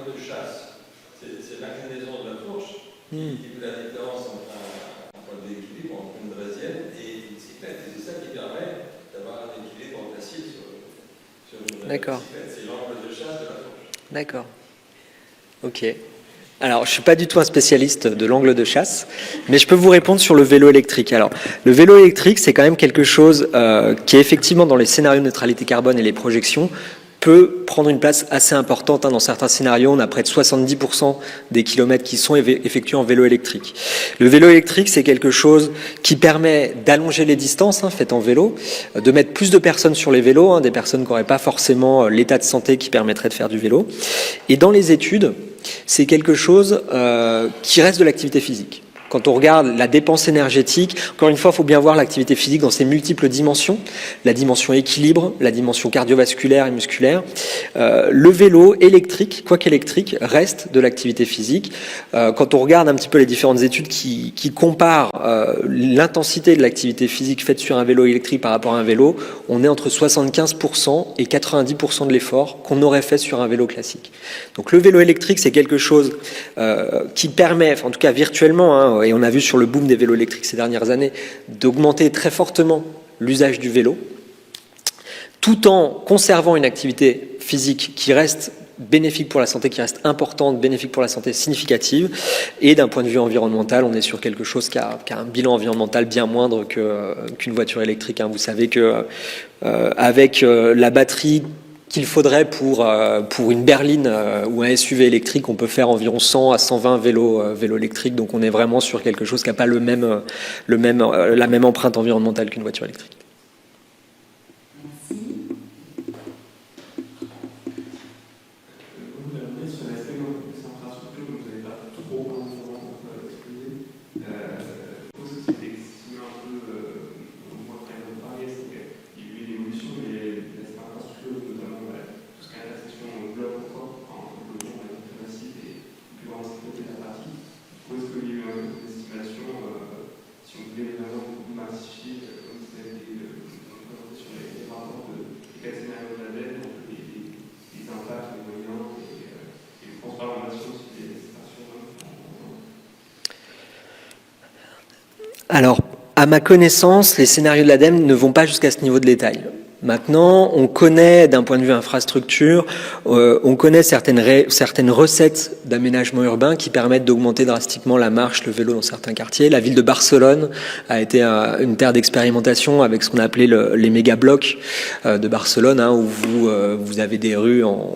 l'angle de chasse. C'est l'inclinaison de la fourche qui fait la différence entre un point d'équilibre, entre une draisienne et une cyclette. Et c'est ça qui permet d'avoir un équilibre facile sur une cyclette. C'est l'angle de chasse de la fourche. D'accord. Ok. Alors, je ne suis pas du tout un spécialiste de l'angle de chasse, mais je peux vous répondre sur le vélo électrique. Alors, le vélo électrique, c'est quand même quelque chose qui est effectivement dans les scénarios de neutralité carbone et les projections, peut prendre une place assez importante. Dans certains scénarios, on a près de 70% des kilomètres qui sont effectués en vélo électrique. Le vélo électrique, c'est quelque chose qui permet d'allonger les distances faites en vélo, de mettre plus de personnes sur les vélos, des personnes qui n'auraient pas forcément l'état de santé qui permettrait de faire du vélo. Et dans les études, c'est quelque chose qui reste de l'activité physique. Quand on regarde la dépense énergétique, encore une fois, il faut bien voir l'activité physique dans ses multiples dimensions, la dimension équilibre, la dimension cardiovasculaire et musculaire. Le vélo électrique, quoiqu'électrique, reste de l'activité physique. Quand on regarde un petit peu les différentes études qui comparent l'intensité de l'activité physique faite sur un vélo électrique par rapport à un vélo, on est entre 75% et 90% de l'effort qu'on aurait fait sur un vélo classique. Donc le vélo électrique, c'est quelque chose qui permet, en tout cas virtuellement, et on a vu sur le boom des vélos électriques ces dernières années, d'augmenter très fortement l'usage du vélo, tout en conservant une activité physique qui reste bénéfique pour la santé, qui reste importante, bénéfique pour la santé significative. Et d'un point de vue environnemental, on est sur quelque chose qui a un bilan environnemental bien moindre qu'une voiture électrique. Vous savez que avec la batterie qu'il faudrait pour une berline ou un SUV électrique, on peut faire environ 100 à 120 vélos électriques. Donc on est vraiment sur quelque chose qui n'a pas la même empreinte environnementale qu'une voiture électrique. Merci. Vous avez demandé sur l'aspect des infrastructures, vous n'avez pas trop expliqué. Je pense que c'était estimé un peu, on voit quand même parler, c'est qu'il y a eu une évolution, mais l'aspect infrastructure, notamment tout ce qui est la section bloc encore, le logement est très massif et plus grande sécurité de la partie. Où est-ce qu'il y a eu une estimation, si on voulait vraiment massifier, comme vous avez dit, sur les rapports des 4 scénarios de la dette, les impacts, les moyens, et je pense pas en relation aussi des estations. Alors, à ma connaissance, les scénarios de l'ADEME ne vont pas jusqu'à ce niveau de détail. Maintenant, on connaît, d'un point de vue infrastructure, on connaît certaines recettes d'aménagement urbain qui permettent d'augmenter drastiquement la marche, le vélo dans certains quartiers. La ville de Barcelone a été une terre d'expérimentation avec ce qu'on appelait les méga-blocs de Barcelone, où vous avez des rues en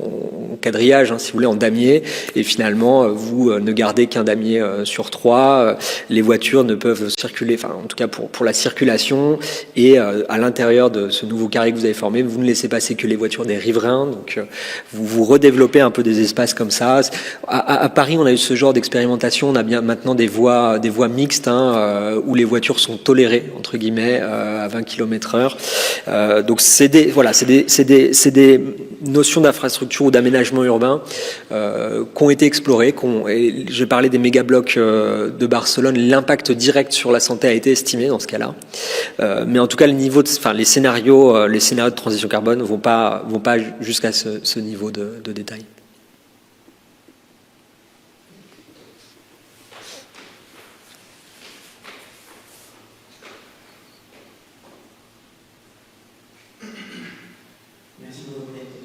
quadrillage, si vous voulez, en damier, et finalement, vous ne gardez qu'un damier sur 3. Les voitures ne peuvent circuler, enfin, en tout cas pour la circulation, et à l'intérieur de ce nouveau carré que vous avez formé, vous ne laissez passer que les voitures des riverains, donc vous redéveloppez un peu des espaces comme ça. À Paris, on a eu ce genre d'expérimentation, on a bien maintenant des voies mixtes, où les voitures sont tolérées, entre guillemets, à 20 km/h. Donc c'est des notions d'infrastructure ou d'aménagement urbain qui ont été explorées. J'ai parlé des méga-blocs de Barcelone, l'impact direct sur la santé a été estimé dans ce cas-là. Mais en tout cas, les scénarios de transition carbone ne vont pas jusqu'à ce niveau de détail. Merci pour votre présentation.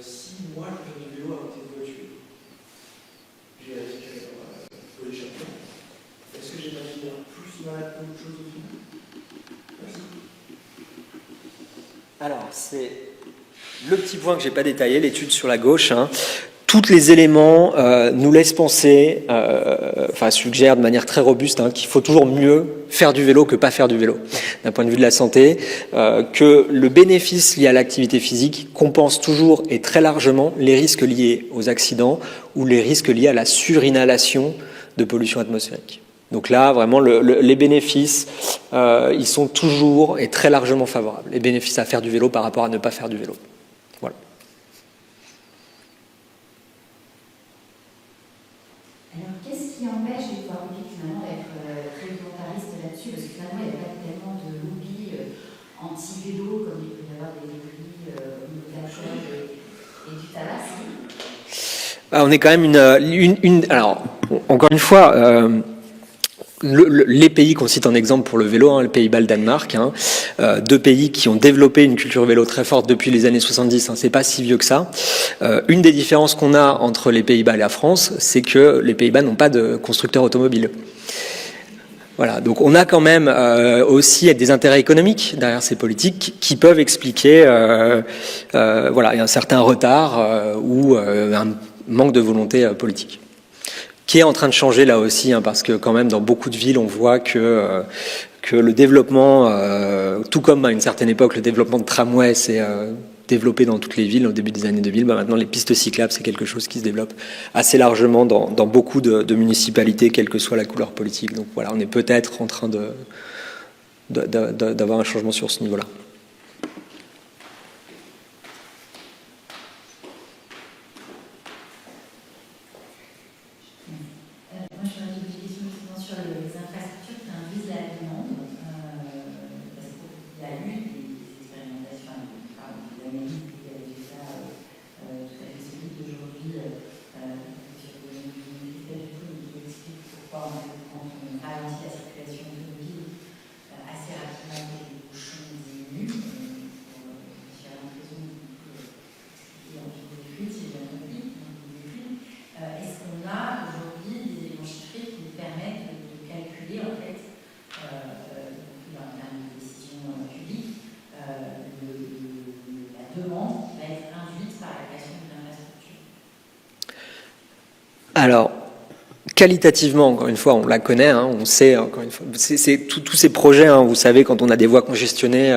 Si moi je fais du vélo à côté de voiture, j'ai récupéré pour l'échappement, est-ce que j'ai pas finir plus mal qu'autre chose au final? Merci. Alors, c'est le petit point que je n'ai pas détaillé, l'étude sur la gauche. Tous les éléments nous laissent penser, suggèrent de manière très robuste, qu'il faut toujours mieux faire du vélo que pas faire du vélo, d'un point de vue de la santé, que le bénéfice lié à l'activité physique compense toujours et très largement les risques liés aux accidents ou les risques liés à la surinhalation de pollution atmosphérique. Donc là, vraiment, les bénéfices, ils sont toujours et très largement favorables. Les bénéfices à faire du vélo par rapport à ne pas faire du vélo. Voilà. Alors, qu'est-ce qui empêche les pouvoirs publics finalement d'être très volontaristes là-dessus? Parce que finalement, il n'y a pas tellement de lobby anti-vélo comme il peut y avoir des lobbies au niveau de la chose On est quand même alors, encore une fois, les pays qu'on cite en exemple pour le vélo, hein, le Pays-Bas, le Danemark, hein, 2 pays qui ont développé une culture vélo très forte depuis les années 70, hein, c'est pas si vieux que ça. Une des différences qu'on a entre les Pays-Bas et la France, c'est que les Pays-Bas n'ont pas de constructeurs automobiles. Voilà, donc on a quand même aussi des intérêts économiques derrière ces politiques qui peuvent expliquer voilà, un certain retard ou un manque de volonté politique, qui est en train de changer là aussi, hein, parce que quand même dans beaucoup de villes on voit que le développement, tout comme à une certaine époque le développement de tramway s'est développé dans toutes les villes au début des années 2000, maintenant les pistes cyclables c'est quelque chose qui se développe assez largement dans beaucoup de municipalités, quelle que soit la couleur politique. Donc voilà, on est peut-être en train d'avoir un changement sur ce niveau-là. Moi, je vais poser des questions justement sur les infrastructures qui induisent la demande, parce qu'il y a eu des expérimentations avec des analyses, des résultats tout à fait solides aujourd'hui sur des critères qui expliquent pourquoi quand on ralentit la circulation automobile assez rapidement les bouchons diminuent pour différentes raisons expliquées en fil de fuite, si j'ai bien compris. Est-ce qu'on a aujourd'hui des éléments chiffrés qui nous permettent de calculer en fait, en termes de décision publique, la demande qui va être induite par la création d'une infrastructure? Alors, qualitativement, encore une fois, on la connaît, hein, on sait, encore une fois, c'est tous ces projets, hein, vous savez, quand on a des voies congestionnées,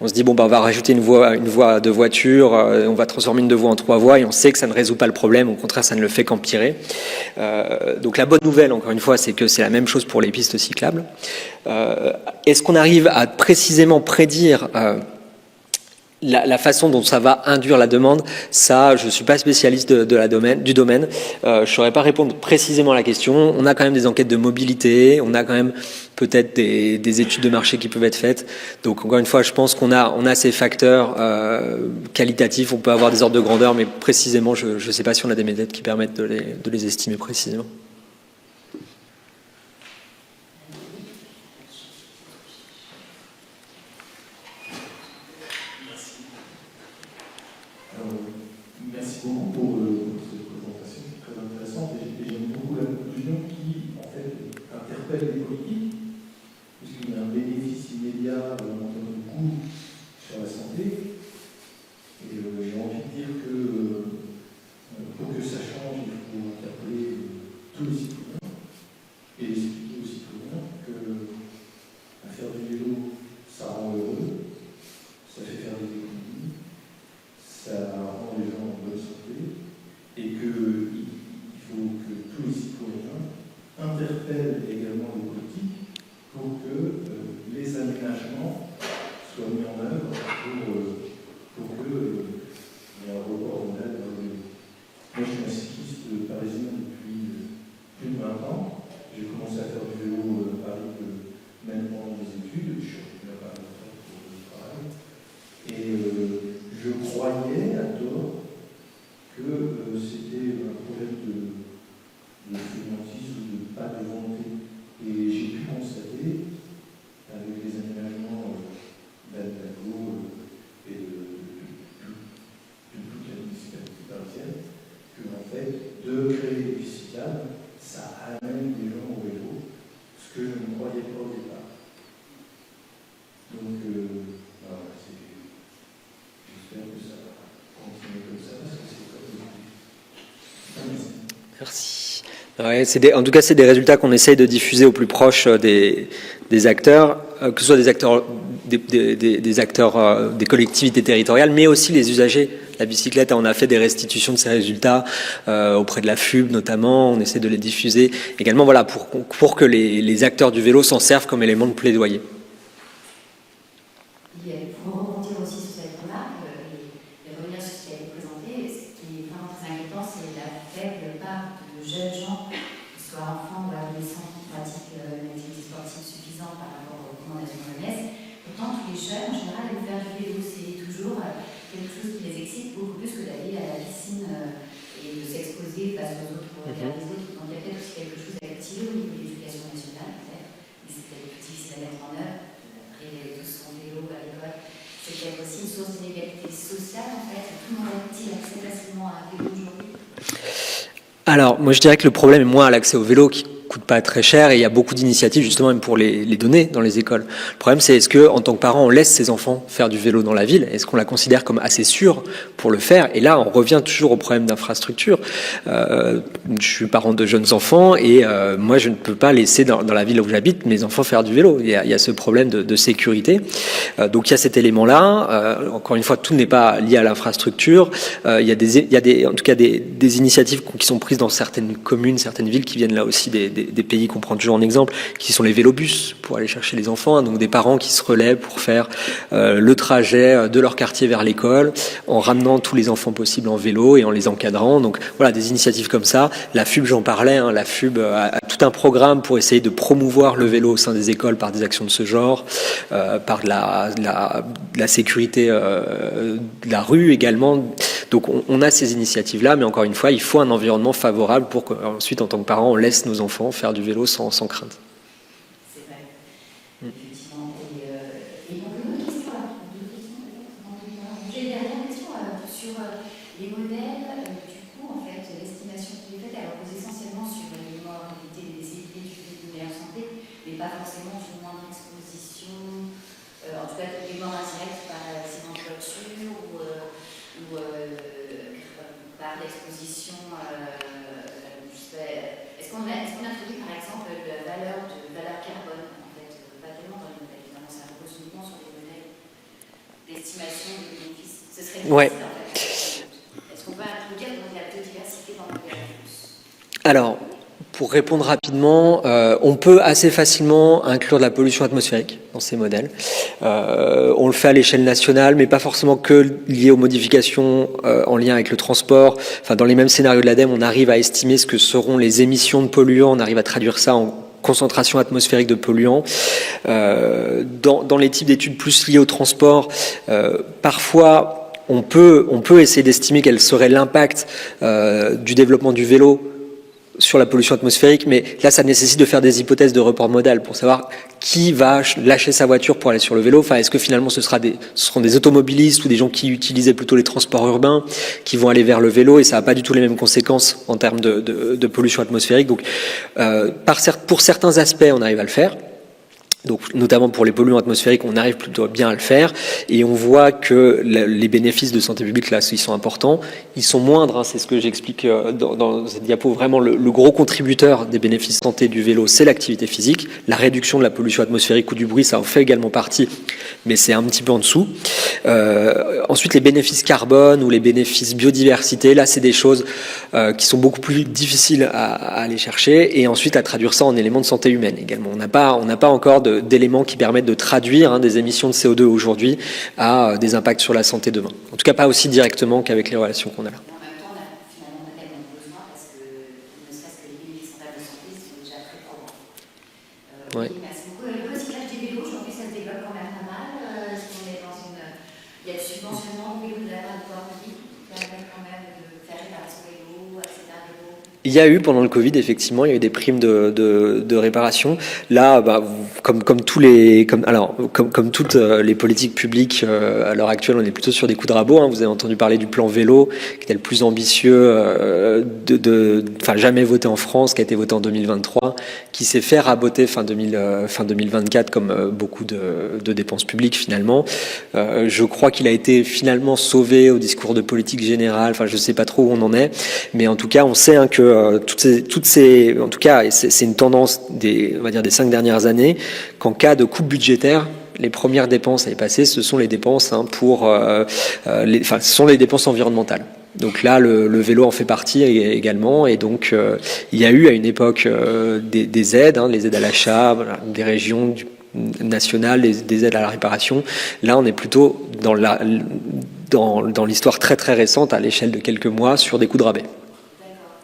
on se dit, bon, bah, on va rajouter une voie de voiture, on va transformer une 2 voies en 3 voies, et on sait que ça ne résout pas le problème, au contraire, ça ne le fait qu'empirer. Donc la bonne nouvelle, encore une fois, c'est que c'est la même chose pour les pistes cyclables. Est-ce qu'on arrive à précisément prédire la façon dont ça va induire la demande? Ça, je ne suis pas spécialiste du domaine. Je ne saurais pas répondre précisément à la question. On a quand même des enquêtes de mobilité, on a quand même peut-être des études de marché qui peuvent être faites. Donc encore une fois, je pense qu'on a ces facteurs qualitatifs. On peut avoir des ordres de grandeur, mais précisément, je ne sais pas si on a des méthodes qui permettent de les estimer précisément. Merci beaucoup pour cette présentation, c'est très intéressante et j'aime beaucoup la conclusion qui en fait interpelle les politiques, puisqu'il y a un bénéfice immédiat en termes de coût sur la santé. Et j'ai envie de dire que pour que ça change, il faut interpeller tous les citoyens et expliquer aux citoyens que faire du vélo, ça rend heureux, ça fait faire des économies, ça rend les gens en bonne santé et qu'il faut que tous les citoyens interpellent également les politiques pour que les aménagements soient mis en œuvre pour qu'il y ait un report modal dans le vélo. Moi, je suis un cycliste parisien depuis plus de 20 ans. J'ai commencé à faire du vélo à Paris même pendant mes études. Je suis revenu à Paris pour le travail. Et je croyais à tort que c'était un problème de fainéantise ou de pas de volonté. Et j'ai pu constater, avec les aménagements d'Alpago et de toute la municipalité parisienne, que en fait, de créer des pistes cyclables, ça amène des gens au vélo, ce que je ne croyais pas au départ. Donc, voilà, j'espère que ça va continuer comme ça, parce que c'est comme Merci. Ouais, en tout cas, c'est des résultats qu'on essaye de diffuser au plus proche des acteurs, que ce soit des acteurs des collectivités territoriales, mais aussi les usagers. La bicyclette, on a fait des restitutions de ces résultats auprès de la FUB notamment. On essaie de les diffuser également, voilà, pour que les acteurs du vélo s'en servent comme élément de plaidoyer. Pour rebondir aussi sur cette remarque et revenir sur ce qui a été présenté, ce qui est vraiment très inquiétant, c'est la faible part de jeunes gens, que ce soit enfants ou adolescents, qui pratiquent une activité sportive suffisante par rapport aux recommandations de l'OMS. Pourtant, tous les jeunes, en général, aiment faire du vélo. C'est toujours quelque chose qui les excite beaucoup plus que d'aller à la piscine et de s'exposer tout le monde a-t-il accès facilement à un vélo aujourd'hui? Alors, moi je dirais que le problème est moins à l'accès au vélo qui coûte pas très cher et il y a beaucoup d'initiatives justement même pour les donner dans les écoles. Le problème c'est est-ce que en tant que parent on laisse ses enfants faire du vélo dans la ville? Est-ce qu'on la considère comme assez sûre pour le faire? Et là on revient toujours au problème d'infrastructure. Je suis parent de jeunes enfants et moi je ne peux pas laisser dans la ville où j'habite mes enfants faire du vélo. Il y a ce problème de sécurité. Donc il y a cet élément-là. Encore une fois, tout n'est pas lié à l'infrastructure. Il y a en tout cas des initiatives qui sont prises dans certaines communes, certaines villes qui viennent là aussi des pays qu'on prend toujours en exemple, qui sont les vélobus pour aller chercher les enfants. Donc des parents qui se relaient pour faire le trajet de leur quartier vers l'école en ramenant tous les enfants possibles en vélo et en les encadrant. Donc voilà, des initiatives comme ça. La FUB, j'en parlais, la FUB a tout un programme pour essayer de promouvoir le vélo au sein des écoles par des actions de ce genre, par la sécurité de la rue également. Donc on a ces initiatives-là, mais encore une fois, il faut un environnement favorable pour qu'ensuite, en tant que parents, on laisse nos enfants faire du vélo sans crainte. C'est vrai, effectivement. Et donc, une autre question, j'ai une dernière question sur les modèles. Du coup, en fait, l'estimation qui est faite, elle repose essentiellement sur les morbidités, les décès de meilleure santé, mais pas forcément sur moindre exposition, en tout cas, les morts indirectes par accident de voiture ou par l'exposition. Est-ce qu'on introduit par exemple la valeur carbone, en fait, pas tellement dans les modèles, évidemment, ça repose uniquement sur les modèles d'estimation des bénéfices. Ce serait difficile, Ouais. en fait. Est-ce qu'on peut introduire donc la biodiversité dans le modèle en plus? Alors, pour répondre rapidement, on peut assez facilement inclure de la pollution atmosphérique dans ces modèles. On le fait à l'échelle nationale, mais pas forcément que lié aux modifications en lien avec le transport. Enfin, dans les mêmes scénarios de l'ADEME, on arrive à estimer ce que seront les émissions de polluants, on arrive à traduire ça en concentration atmosphérique de polluants. Dans les types d'études plus liées au transport, parfois on peut essayer d'estimer quel serait l'impact du développement du vélo sur la pollution atmosphérique, mais là ça nécessite de faire des hypothèses de report modal pour savoir qui va lâcher sa voiture pour aller sur le vélo. Enfin, est-ce que finalement ce seront des automobilistes ou des gens qui utilisaient plutôt les transports urbains qui vont aller vers le vélo, et ça n'a pas du tout les mêmes conséquences en termes de pollution atmosphérique. Donc pour certains aspects on arrive à le faire. Donc, notamment pour les polluants atmosphériques, on arrive plutôt bien à le faire, et on voit que les bénéfices de santé publique, là, ils sont importants. Ils sont moindres, c'est ce que j'explique dans cette diapo. Vraiment, le gros contributeur des bénéfices santé du vélo, c'est l'activité physique. La réduction de la pollution atmosphérique ou du bruit, ça en fait également partie, mais c'est un petit peu en dessous. Ensuite, les bénéfices carbone ou les bénéfices biodiversité, là, c'est des choses qui sont beaucoup plus difficiles à aller chercher, et ensuite à traduire ça en éléments de santé humaine également. On n'a pas encore d'éléments qui permettent de traduire des émissions de CO2 aujourd'hui à des impacts sur la santé demain. En tout cas, pas aussi directement qu'avec les relations qu'on a là. Mais en même temps, finalement, on a tellement besoin parce que, ne serait-ce que les bénéfices de santé sont déjà très probants. Ouais. Oui, merci beaucoup. Le recyclage des vélos, aujourd'hui, ça se développe quand même pas mal. Est-ce qu'on est dans une... Il y a du subventionnement de vélos de la part du pouvoir public qui permet quand même de faire réparer son vélo, accéder à un vélo. Il y a eu pendant le Covid, effectivement, il y a eu des primes de réparation. Là, comme toutes les politiques publiques à l'heure actuelle, on est plutôt sur des coups de rabot. Vous avez entendu parler du plan vélo, qui était le plus ambitieux, jamais voté en France, qui a été voté en 2023, qui s'est fait raboter fin 2024, comme beaucoup de dépenses publiques finalement. Je crois qu'il a été finalement sauvé au discours de politique générale. Enfin, je sais pas trop où on en est, mais en tout cas, on sait que toutes ces, en tout cas, c'est une tendance on va dire des 5 dernières années, qu'en cas de coupe budgétaire, les premières dépenses à y passer, ce sont les dépenses ce sont les dépenses environnementales. Donc là, le vélo en fait partie également, et donc il y a eu à une époque des aides, les aides à l'achat, des régions nationales, des aides à la réparation. Là, on est plutôt dans l'histoire très très récente, à l'échelle de quelques mois, sur des coups de rabais.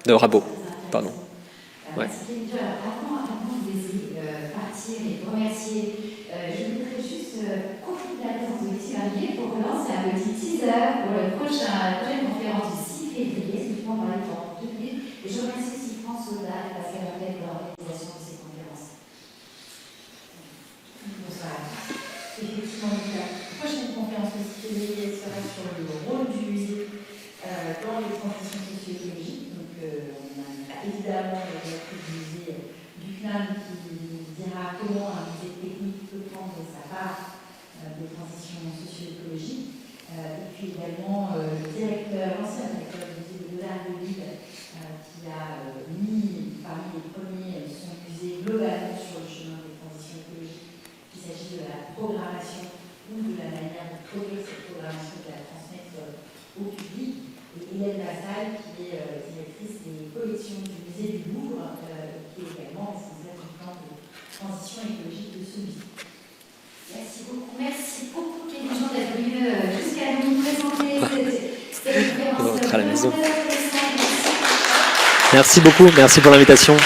De rabot, pardon. Ouais. Avant de vous laisser partir et vous remercier, je voudrais juste profiter de la présence de Lucie Barbier pour relancer un petit teaser pour la prochaine conférence du 6 février, ce qui prend par exemple 2 minutes. Et je remercie aussi France Audat et Pascal Martel pour l'organisation de ces conférences. Bonsoir. Effectivement, la prochaine conférence du 6 février sera sur le rôle du musée Hélène Lassalle, qui est directrice des collections du musée du Louvre, qui est également responsable du plan de transition écologique de ce musée. Merci beaucoup Clément d'être venu jusqu'à nous présenter cette conférence. À la maison. Merci. Merci beaucoup, merci pour l'invitation.